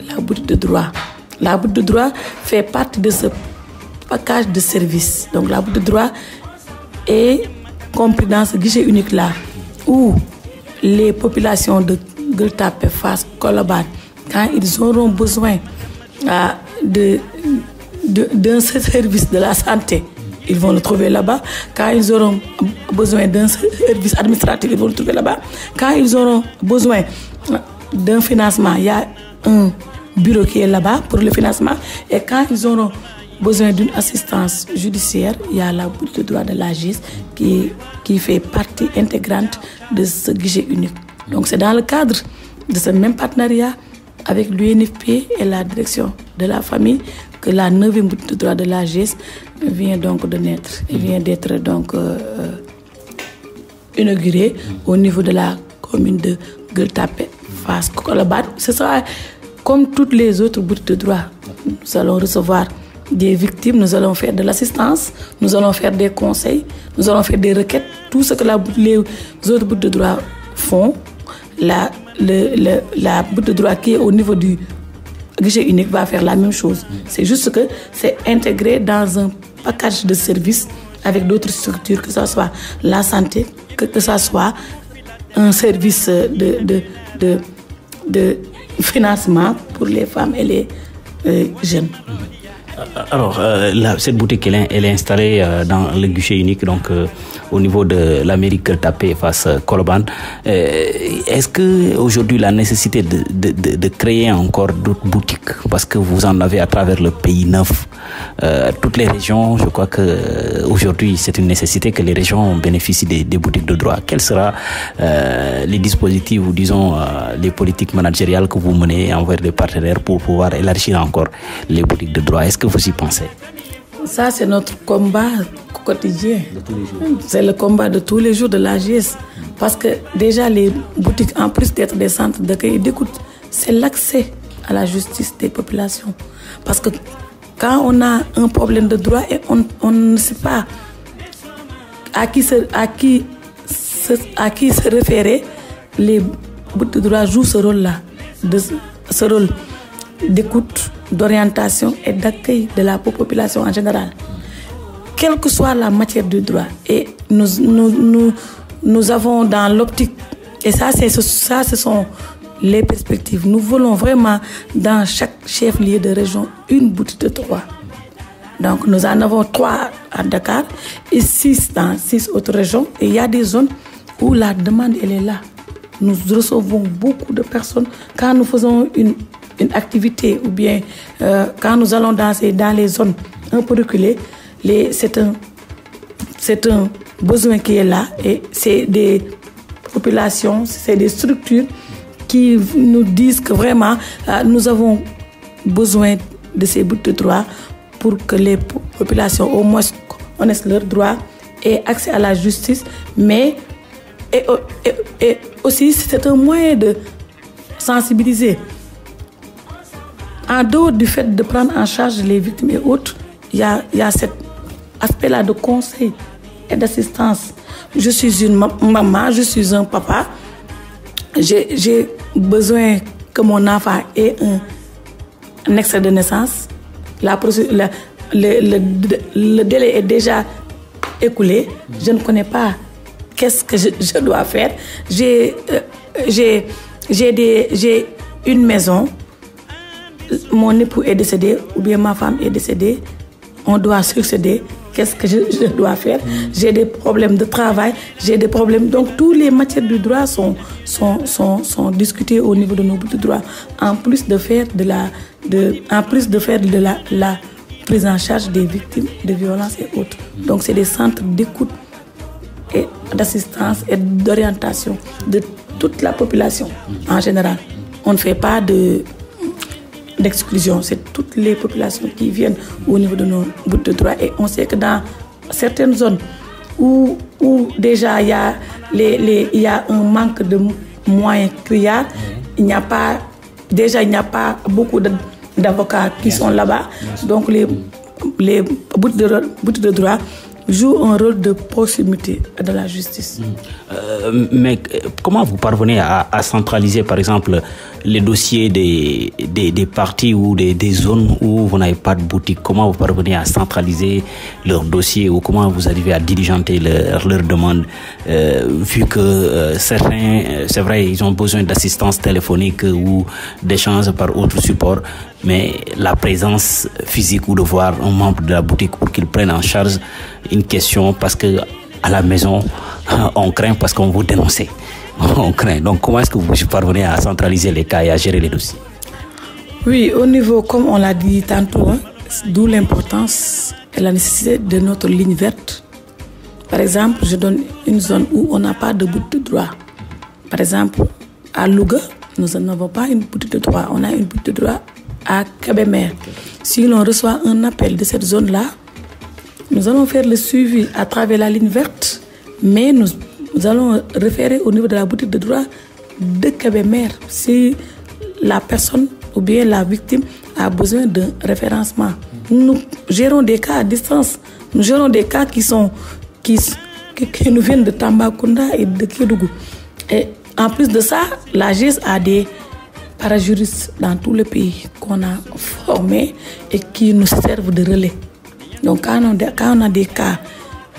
la boutique de droit. La boutique de droit fait partie de ce package de services. Donc la boutique de droit est comprise dans ce guichet unique-là, où les populations de Gueule Tapée, Fass, Colobane, quand ils auront besoin d'un service de la santé, ils vont le trouver là-bas. Quand ils auront besoin d'un service administratif, ils vont le trouver là-bas. Quand ils auront besoin d'un financement, il y a un bureau qui est là-bas pour le financement. Et quand ils auront besoin d'une assistance judiciaire, il y a la boutique de droit de l'AGIS qui fait partie intégrante de ce guichet unique. Donc c'est dans le cadre de ce même partenariat avec l'UNFP et la direction de la famille que la 9e boutique de droit de l'AGS vient donc de naître et vient d'être donc inauguré au niveau de la commune de Gueule-Tapée, Fass Colobane. Ce sera comme toutes les autres boutiques de droit. Nous allons recevoir des victimes, nous allons faire de l'assistance, nous allons faire des conseils, nous allons faire des requêtes. Tout ce que les autres boutiques de droit font, la boutique de droit qui est au niveau du guichet unique va faire la même chose. C'est juste que c'est intégré dans un package de services avec d'autres structures, que ce soit la santé, que ce soit un service de financement pour les femmes et les jeunes. Alors, cette boutique, elle est installée dans le guichet unique, donc au niveau de la mairie Gueule-Tapée Fass Colobane. Est-ce que aujourd'hui la nécessité de créer encore d'autres boutiques, parce que vous en avez à travers le pays 9, toutes les régions, je crois que aujourd'hui c'est une nécessité que les régions bénéficient des boutiques de droit. Quels seront les dispositifs ou disons les politiques managériales que vous menez envers les partenaires pour pouvoir élargir encore les boutiques de droit? Est-ce que vous y pensez? Ça, c'est notre combat quotidien. C'est le combat de tous les jours de l'AGS. Parce que déjà, les boutiques, en plus d'être des centres d'accueil et d'écoute, c'est l'accès à la justice des populations. Parce que quand on a un problème de droit et on ne sait pas à qui se référer, les boutiques de droit jouent ce rôle-là, ce rôle d'écoute, d'orientation et d'accueil de la population en général. Quelle que soit la matière du droit. Et nous avons dans l'optique, et ça ce sont les perspectives. Nous voulons vraiment dans chaque chef-lieu de région une boutique de droit. Donc nous en avons 3 à Dakar et 6 dans 6 autres régions. Et il y a des zones où la demande elle est là. Nous recevons beaucoup de personnes quand nous faisons une activité ou bien quand nous allons danser dans les zones un peu reculées, c'est un besoin qui est là et c'est des populations, c'est des structures qui nous disent que vraiment nous avons besoin de ces bouts de droit pour que les populations au moins connaissent leurs droits et accès à la justice, mais et aussi c'est un moyen de sensibiliser. En dehors du fait de prendre en charge les victimes et autres, il y a cet aspect-là de conseil et d'assistance. Je suis une maman, je suis un papa. J'ai besoin que mon enfant ait un extrait de naissance. Le délai est déjà écoulé. Je ne connais pas qu'est-ce que je dois faire. J'ai une maison. Mon époux est décédé ou bien ma femme est décédée, on doit succéder. Qu'est-ce que je dois faire? J'ai des problèmes de travail, j'ai des problèmes. Donc, toutes les matières du droit sont discutées au niveau de nos bouts de droit. En plus de faire de la prise en charge des victimes de violences et autres. Donc, c'est des centres d'écoute et d'assistance et d'orientation de toute la population en général. On ne fait pas d'exclusion, c'est toutes les populations qui viennent au niveau de nos bouts de droit et on sait que dans certaines zones où déjà il y a un manque de moyens criards, il n'y a pas beaucoup d'avocats qui sont là-bas, donc les bouts de droit joue un rôle de proximité de la justice. Mais comment vous parvenez à centraliser, par exemple, les dossiers des parties ou des zones où vous n'avez pas de boutique? Comment vous parvenez à centraliser leurs dossiers ou comment vous arrivez à diligenter leurs demandes vu que certains, c'est vrai, ils ont besoin d'assistance téléphonique ou d'échanges par autre support, mais la présence physique ou de voir un membre de la boutique pour qu'il prenne en charge une question, parce que à la maison, on craint parce qu'on vous dénonce. On craint. Donc, comment est-ce que vous parvenez à centraliser les cas et à gérer les dossiers? Oui, au niveau, comme on l'a dit tantôt, d'où l'importance et la nécessité de notre ligne verte. Par exemple, je donne une zone où on n'a pas de boutique de droit. Par exemple, à Louga, nous n'avons pas une boutique de droit. On a une boutique de droit à Kébémer. Si l'on reçoit un appel de cette zone-là, nous allons faire le suivi à travers la ligne verte, mais nous nous allons référer au niveau de la boutique de droit de Kébémer si la personne ou bien la victime a besoin d'un référencement. Nous gérons des cas à distance. Nous gérons des cas qui nous viennent de Tambacounda et de Kédougou. Et en plus de ça, la GIS a des parajuristes dans tout le pays qu'on a formés et qui nous servent de relais. Donc quand on a des cas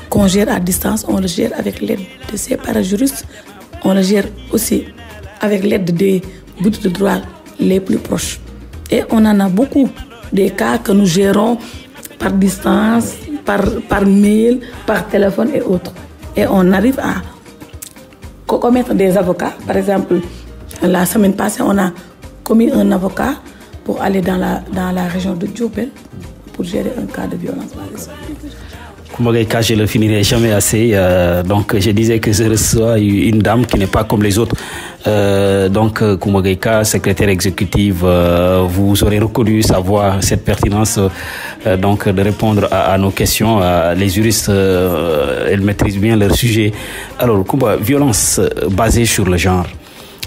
qu'on gère à distance, on le gère avec l'aide de ces parajuristes. On le gère aussi avec l'aide des boutiques de droit les plus proches. Et on en a beaucoup des cas que nous gérons par distance, par mail, par téléphone et autres. Et on arrive à commettre des avocats. Par exemple, la semaine passée, on a commis un avocat pour aller dans la région de Diourbel pour gérer un cas de violence. Coumba Gaïka, je ne le finirai jamais assez. Donc, je disais que je reçois une dame qui n'est pas comme les autres. Donc, Coumba Gaïka, secrétaire exécutive, vous aurez reconnu sa voix, cette pertinence donc de répondre à nos questions. Les juristes, elles maîtrisent bien leur sujet. Alors, Coumba, violence basée sur le genre.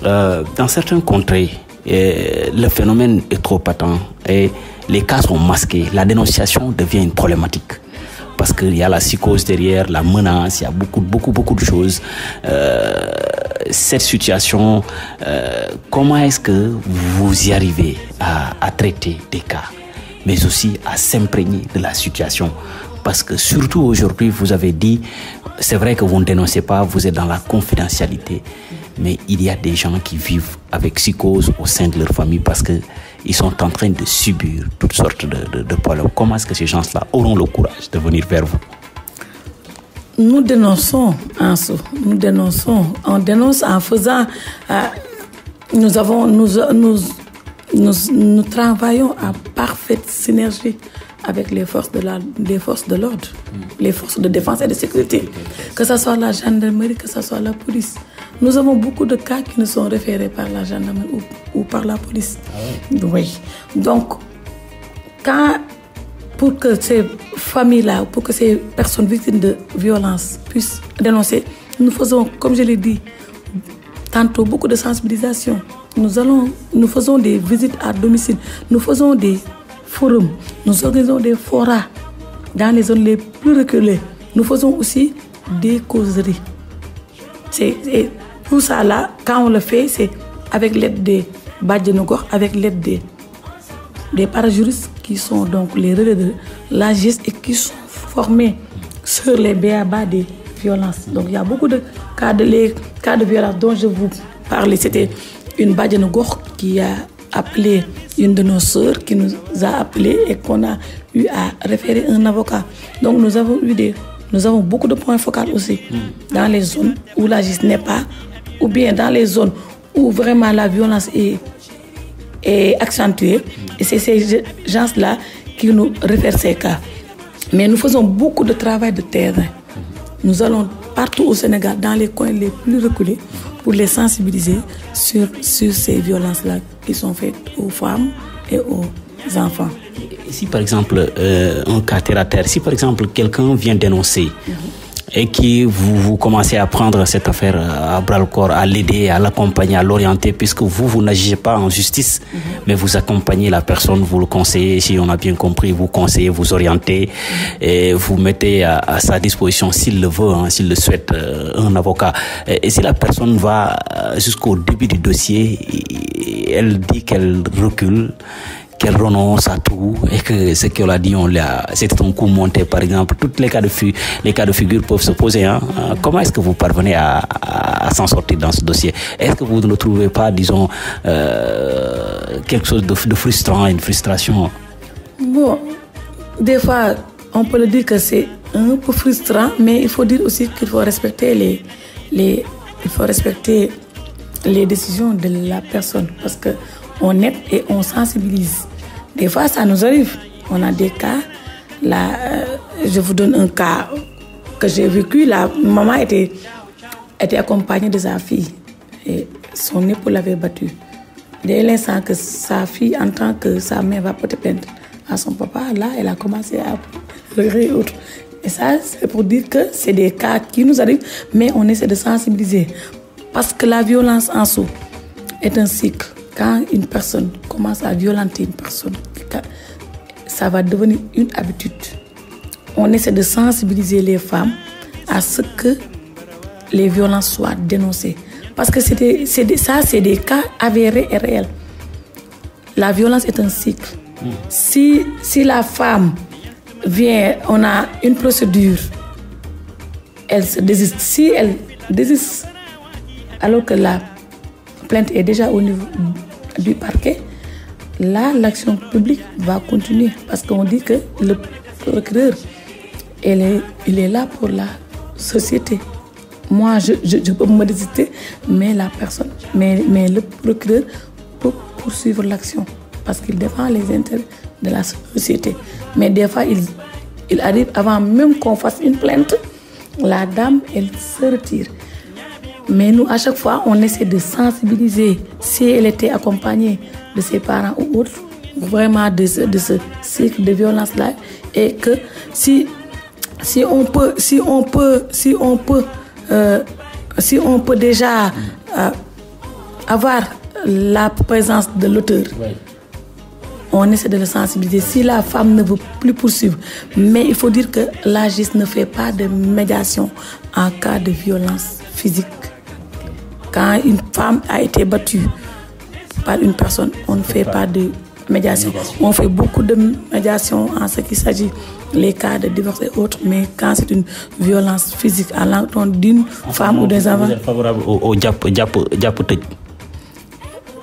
Dans certains contrées, le phénomène est trop patent et les cas sont masqués. La dénonciation devient une problématique. Parce qu'il y a la psychose derrière, la menace, il y a beaucoup de choses. Cette situation, comment est-ce que vous y arrivez à traiter des cas, mais aussi à s'imprégner de la situation? Parce que surtout aujourd'hui, vous avez dit, c'est vrai que vous ne dénoncez pas, vous êtes dans la confidentialité, mais il y a des gens qui vivent avec psychose au sein de leur famille parce qu'ils sont en train de subir toutes sortes de problèmes. Comment est-ce que ces gens-là auront le courage de venir vers vous? Nous dénonçons, Anso. Nous dénonçons. On dénonce en faisant... Nous travaillons à parfaite synergie avec les forces de l'ordre, les forces de défense et de sécurité, que ce soit la gendarmerie, que ce soit la police. Nous avons beaucoup de cas qui nous sont référés par la gendarmerie ou par la police. Ah oui. Donc, pour que ces familles-là, pour que ces personnes victimes de violences puissent dénoncer, nous faisons, comme je l'ai dit, tantôt beaucoup de sensibilisation. Nous faisons des visites à domicile, nous faisons des forums, nous organisons des forats dans les zones les plus reculées. Nous faisons aussi des causeries. Et tout ça là, quand on le fait, c'est avec l'aide des Badjanogor, avec l'aide des parajuristes qui sont donc les relais de la GIS et qui sont formés sur les BABA des violences. Donc il y a beaucoup de cas de violence dont je vous parlais. C'était une Badjanogor qui a appelé une de nos sœurs, qui nous a appelé et qu'on a eu à référer un avocat. Donc nous avons beaucoup de points focaux aussi dans les zones où la GIS n'est pas, ou bien dans les zones où vraiment la violence est accentuée. Et c'est ces gens-là qui nous réfèrent ces cas. Mais nous faisons beaucoup de travail de terrain. Nous allons partout au Sénégal, dans les coins les plus reculés, pour les sensibiliser sur ces violences-là qui sont faites aux femmes et aux enfants. Si par exemple, un cas terre à terre, si par exemple quelqu'un vient dénoncer et que vous commencez à prendre cette affaire à bras-le-corps, à l'aider, à l'accompagner, à l'orienter, puisque vous n'agissez pas en justice, mais vous accompagnez la personne, vous le conseillez, si on a bien compris, vous conseillez, vous orientez, et vous mettez à sa disposition, s'il le veut, s'il le souhaite, un avocat. Et si la personne va jusqu'au début du dossier, elle dit qu'elle recule, qu'elle renonce à tout et que ce qu'elle a dit, c'était un coup monté, par exemple. Tous les cas de figure peuvent se poser. Comment est-ce que vous parvenez à s'en sortir dans ce dossier? Est-ce que vous ne trouvez pas, disons, quelque chose de frustrant, une frustration? Bon, des fois, on peut le dire que c'est un peu frustrant, mais il faut dire aussi qu'il faut respecter les décisions de la personne, parce que on aide et on sensibilise. Des fois, ça nous arrive. On a des cas. Là, je vous donne un cas que j'ai vécu. La maman était accompagnée de sa fille et son époux l'avait battue. Dès l'instant que sa fille entend que sa mère va porter plainte à son papa, là, elle a commencé à pleurer et autres. Et ça, c'est pour dire que c'est des cas qui nous arrivent, mais on essaie de sensibiliser. Parce que la violence en soi est un cycle. Quand une personne commence à violenter une personne, ça va devenir une habitude. On essaie de sensibiliser les femmes à ce que les violences soient dénoncées. Parce que c'est des cas avérés et réels. La violence est un cycle. Si la femme vient, on a une procédure, elle se désiste. Si elle désiste, alors que la plainte est déjà au niveau du parquet, là, l'action publique va continuer. Parce qu'on dit que le procureur, il est là pour la société. Moi, je peux me résister, mais la personne, mais le procureur peut poursuivre l'action parce qu'il défend les intérêts de la société. Mais des fois, il arrive avant même qu'on fasse une plainte, la dame, elle se retire. Mais nous, à chaque fois, on essaie de sensibiliser si elle était accompagnée de ses parents ou autres, vraiment de ce cycle de violence-là, et que si on peut déjà avoir la présence de l'auteur, oui, on essaie de le sensibiliser. Si la femme ne veut plus poursuivre, mais il faut dire que la justice ne fait pas de médiation en cas de violence physique. Quand une femme a été battue par une personne, on ne fait pas de médiation. On fait beaucoup de médiation en ce qui s'agit les cas de divorce et autres, mais quand c'est une violence physique à l'encontre d'une femme ou des enfants. Vous êtes favorable au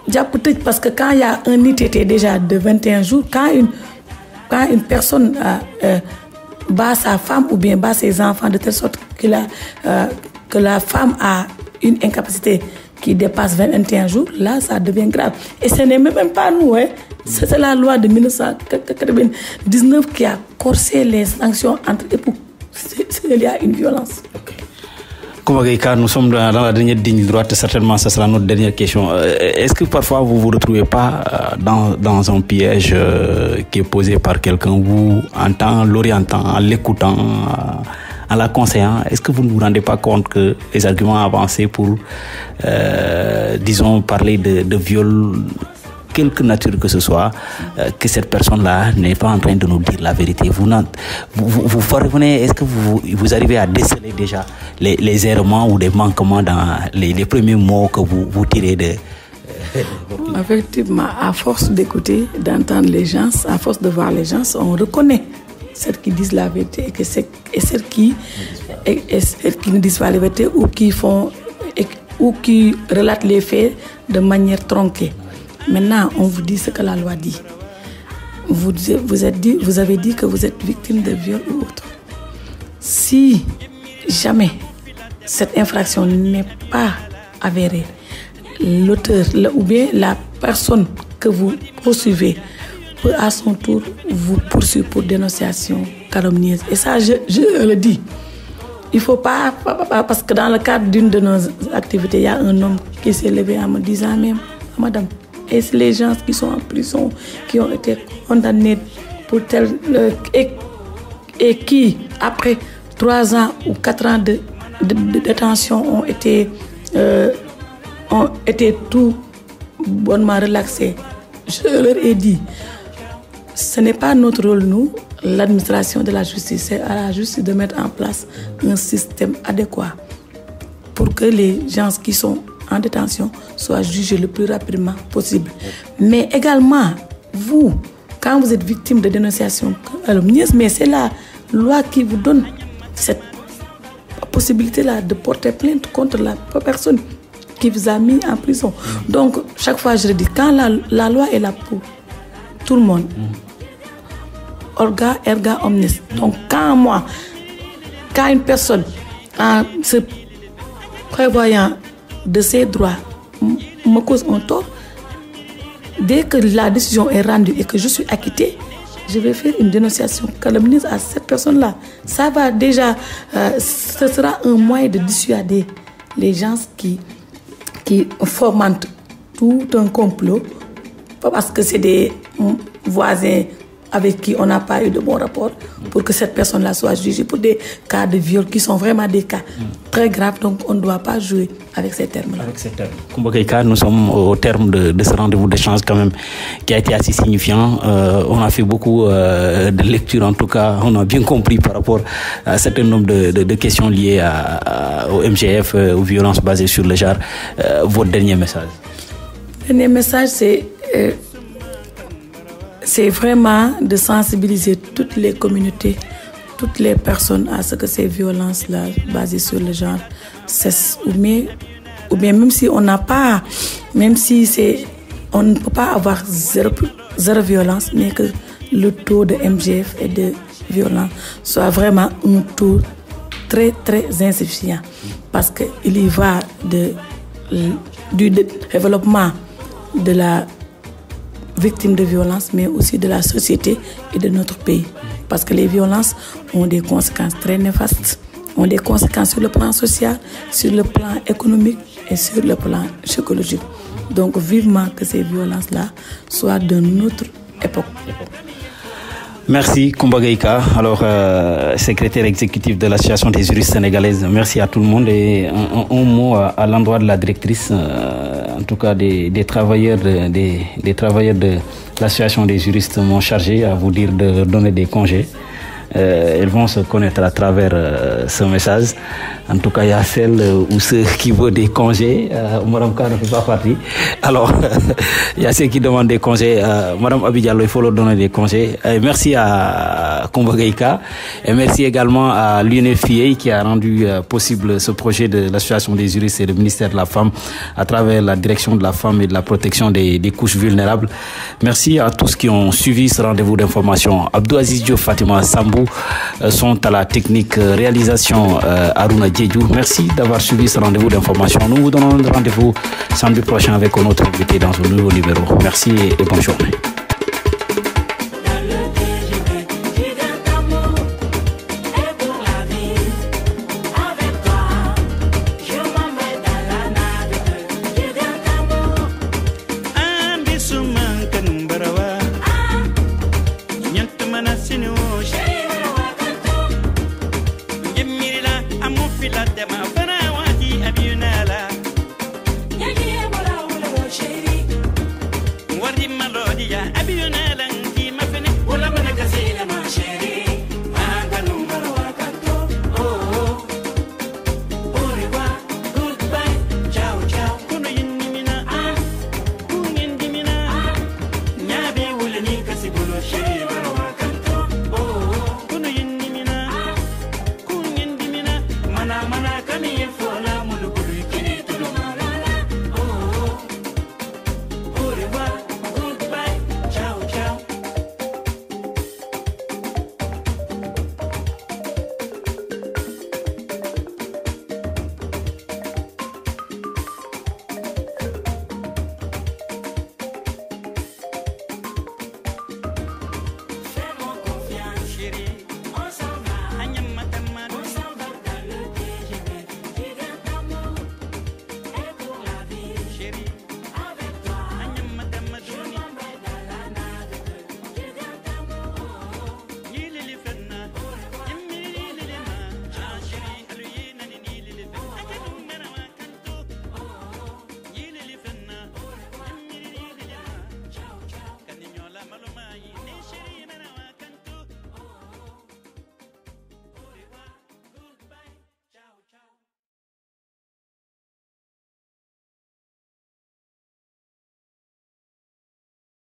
Diapotech, parce que quand il y a un ITT déjà de 21 jours, quand une personne bat sa femme ou bien bat ses enfants de telle sorte que la femme a une incapacité qui dépasse 21 jours, là, ça devient grave. Et ce n'est même pas nous, hein. C'est la loi de 1999 qui a corsé les sanctions entre époux. Il y a une violence. Okay. Koumagueïka, nous sommes dans la dernière ligne droite, certainement ce sera notre dernière question. Est-ce que parfois vous ne vous retrouvez pas dans un piège qui est posé par quelqu'un, vous, en l'orientant, en l'écoutant, en la conseillant? Est-ce que vous ne vous rendez pas compte que les arguments avancés pour, disons, parler de viol, quelque nature que ce soit, que cette personne-là n'est pas en train de nous dire la vérité? Vous parvenez, est-ce que vous arrivez à déceler déjà les errements ou les manquements dans les premiers mots que vous tirez de... Effectivement, à force d'écouter, d'entendre les gens, à force de voir les gens, on reconnaît celles qui disent la vérité et celles qui ne disent pas la vérité ou qui relatent les faits de manière tronquée. Maintenant, on vous dit ce que la loi dit. Vous avez dit que vous êtes victime de viol ou autre. Si jamais cette infraction n'est pas avérée, l'auteur ou bien la personne que vous poursuivez peut à son tour vous poursuivre pour dénonciation calomnieuse. Et ça, je le dis. Il ne faut pas, parce que dans le cadre d'une de nos activités, il y a un homme qui s'est levé en me disant même, madame, et c'est les gens qui sont en prison, qui ont été condamnés pour tel... et qui, après 3 ans ou 4 ans de détention, ont été tout bonnement relaxés. Je leur ai dit, ce n'est pas notre rôle, nous, l'administration de la justice, c'est à la justice de mettre en place un système adéquat pour que les gens qui sont en détention soient jugés le plus rapidement possible. Mais également, vous, quand vous êtes victime de dénonciation calomnieuse, mais c'est la loi qui vous donne cette possibilité-là de porter plainte contre la personne qui vous a mis en prison. Donc, chaque fois, je le dis, quand la loi est là pour tout le monde, orga, erga, omnes. Donc, quand une personne, en se prévoyant de ses droits, me cause un tort, dès que la décision est rendue et que je suis acquittée, je vais faire une dénonciation calomnieuse à cette personne-là. Ça va déjà, ce sera un moyen de dissuader les gens qui fomentent tout un complot, parce que c'est des voisins avec qui on n'a pas eu de bon rapport pour que cette personne-là soit jugée pour des cas de viol qui sont vraiment des cas très graves. Donc on ne doit pas jouer avec ces termes-là. Avec ces termes. Coumba Keïta, nous sommes au terme de ce rendez-vous d'échange quand même qui a été assez signifiant. On a fait beaucoup de lectures, en tout cas on a bien compris par rapport à un certain nombre de questions liées au MGF, aux violences basées sur le genre. Votre dernier message? Le dernier message, c'est vraiment de sensibiliser toutes les communautés, toutes les personnes à ce que ces violences-là basées sur le genre cessent. Ou bien même si on n'a pas, même si on ne peut pas avoir zéro violence, mais que le taux de MGF et de violence soit vraiment un taux très très insuffisant. Parce qu'il y va du développement de la victime de violence, mais aussi de la société et de notre pays. Parce que les violences ont des conséquences très néfastes, ont des conséquences sur le plan social, sur le plan économique et sur le plan psychologique. Donc vivement que ces violences-là soient de notre époque. Merci Coumba Keïta, alors secrétaire exécutif de l'association des juristes sénégalaises. Merci à tout le monde et un mot à l'endroit de la directrice, en tout cas des travailleurs de l'association des juristes m'ont chargé à vous dire de donner des congés. Elles vont se connaître à travers ce message. En tout cas, il y a celles ou ceux qui veulent des congés. Madame K ne fait pas partie. Alors, il y a ceux qui demandent des congés. Madame Abidjalo, il faut leur donner des congés. Merci à Coumba Keïta. Et merci également à l'UNFPA qui a rendu possible ce projet de l'association des juristes et du ministère de la Femme à travers la direction de la femme et de la protection des couches vulnérables. Merci à tous qui ont suivi ce rendez-vous d'information. Abdou Aziz Diop, Fatima Sambou sont à la technique réalisation Aruna Djedjou. Merci d'avoir suivi ce rendez-vous d'information. Nous vous donnons rendez-vous samedi prochain avec un autre invité dans un nouveau numéro. Merci et bonne journée. Fila de ma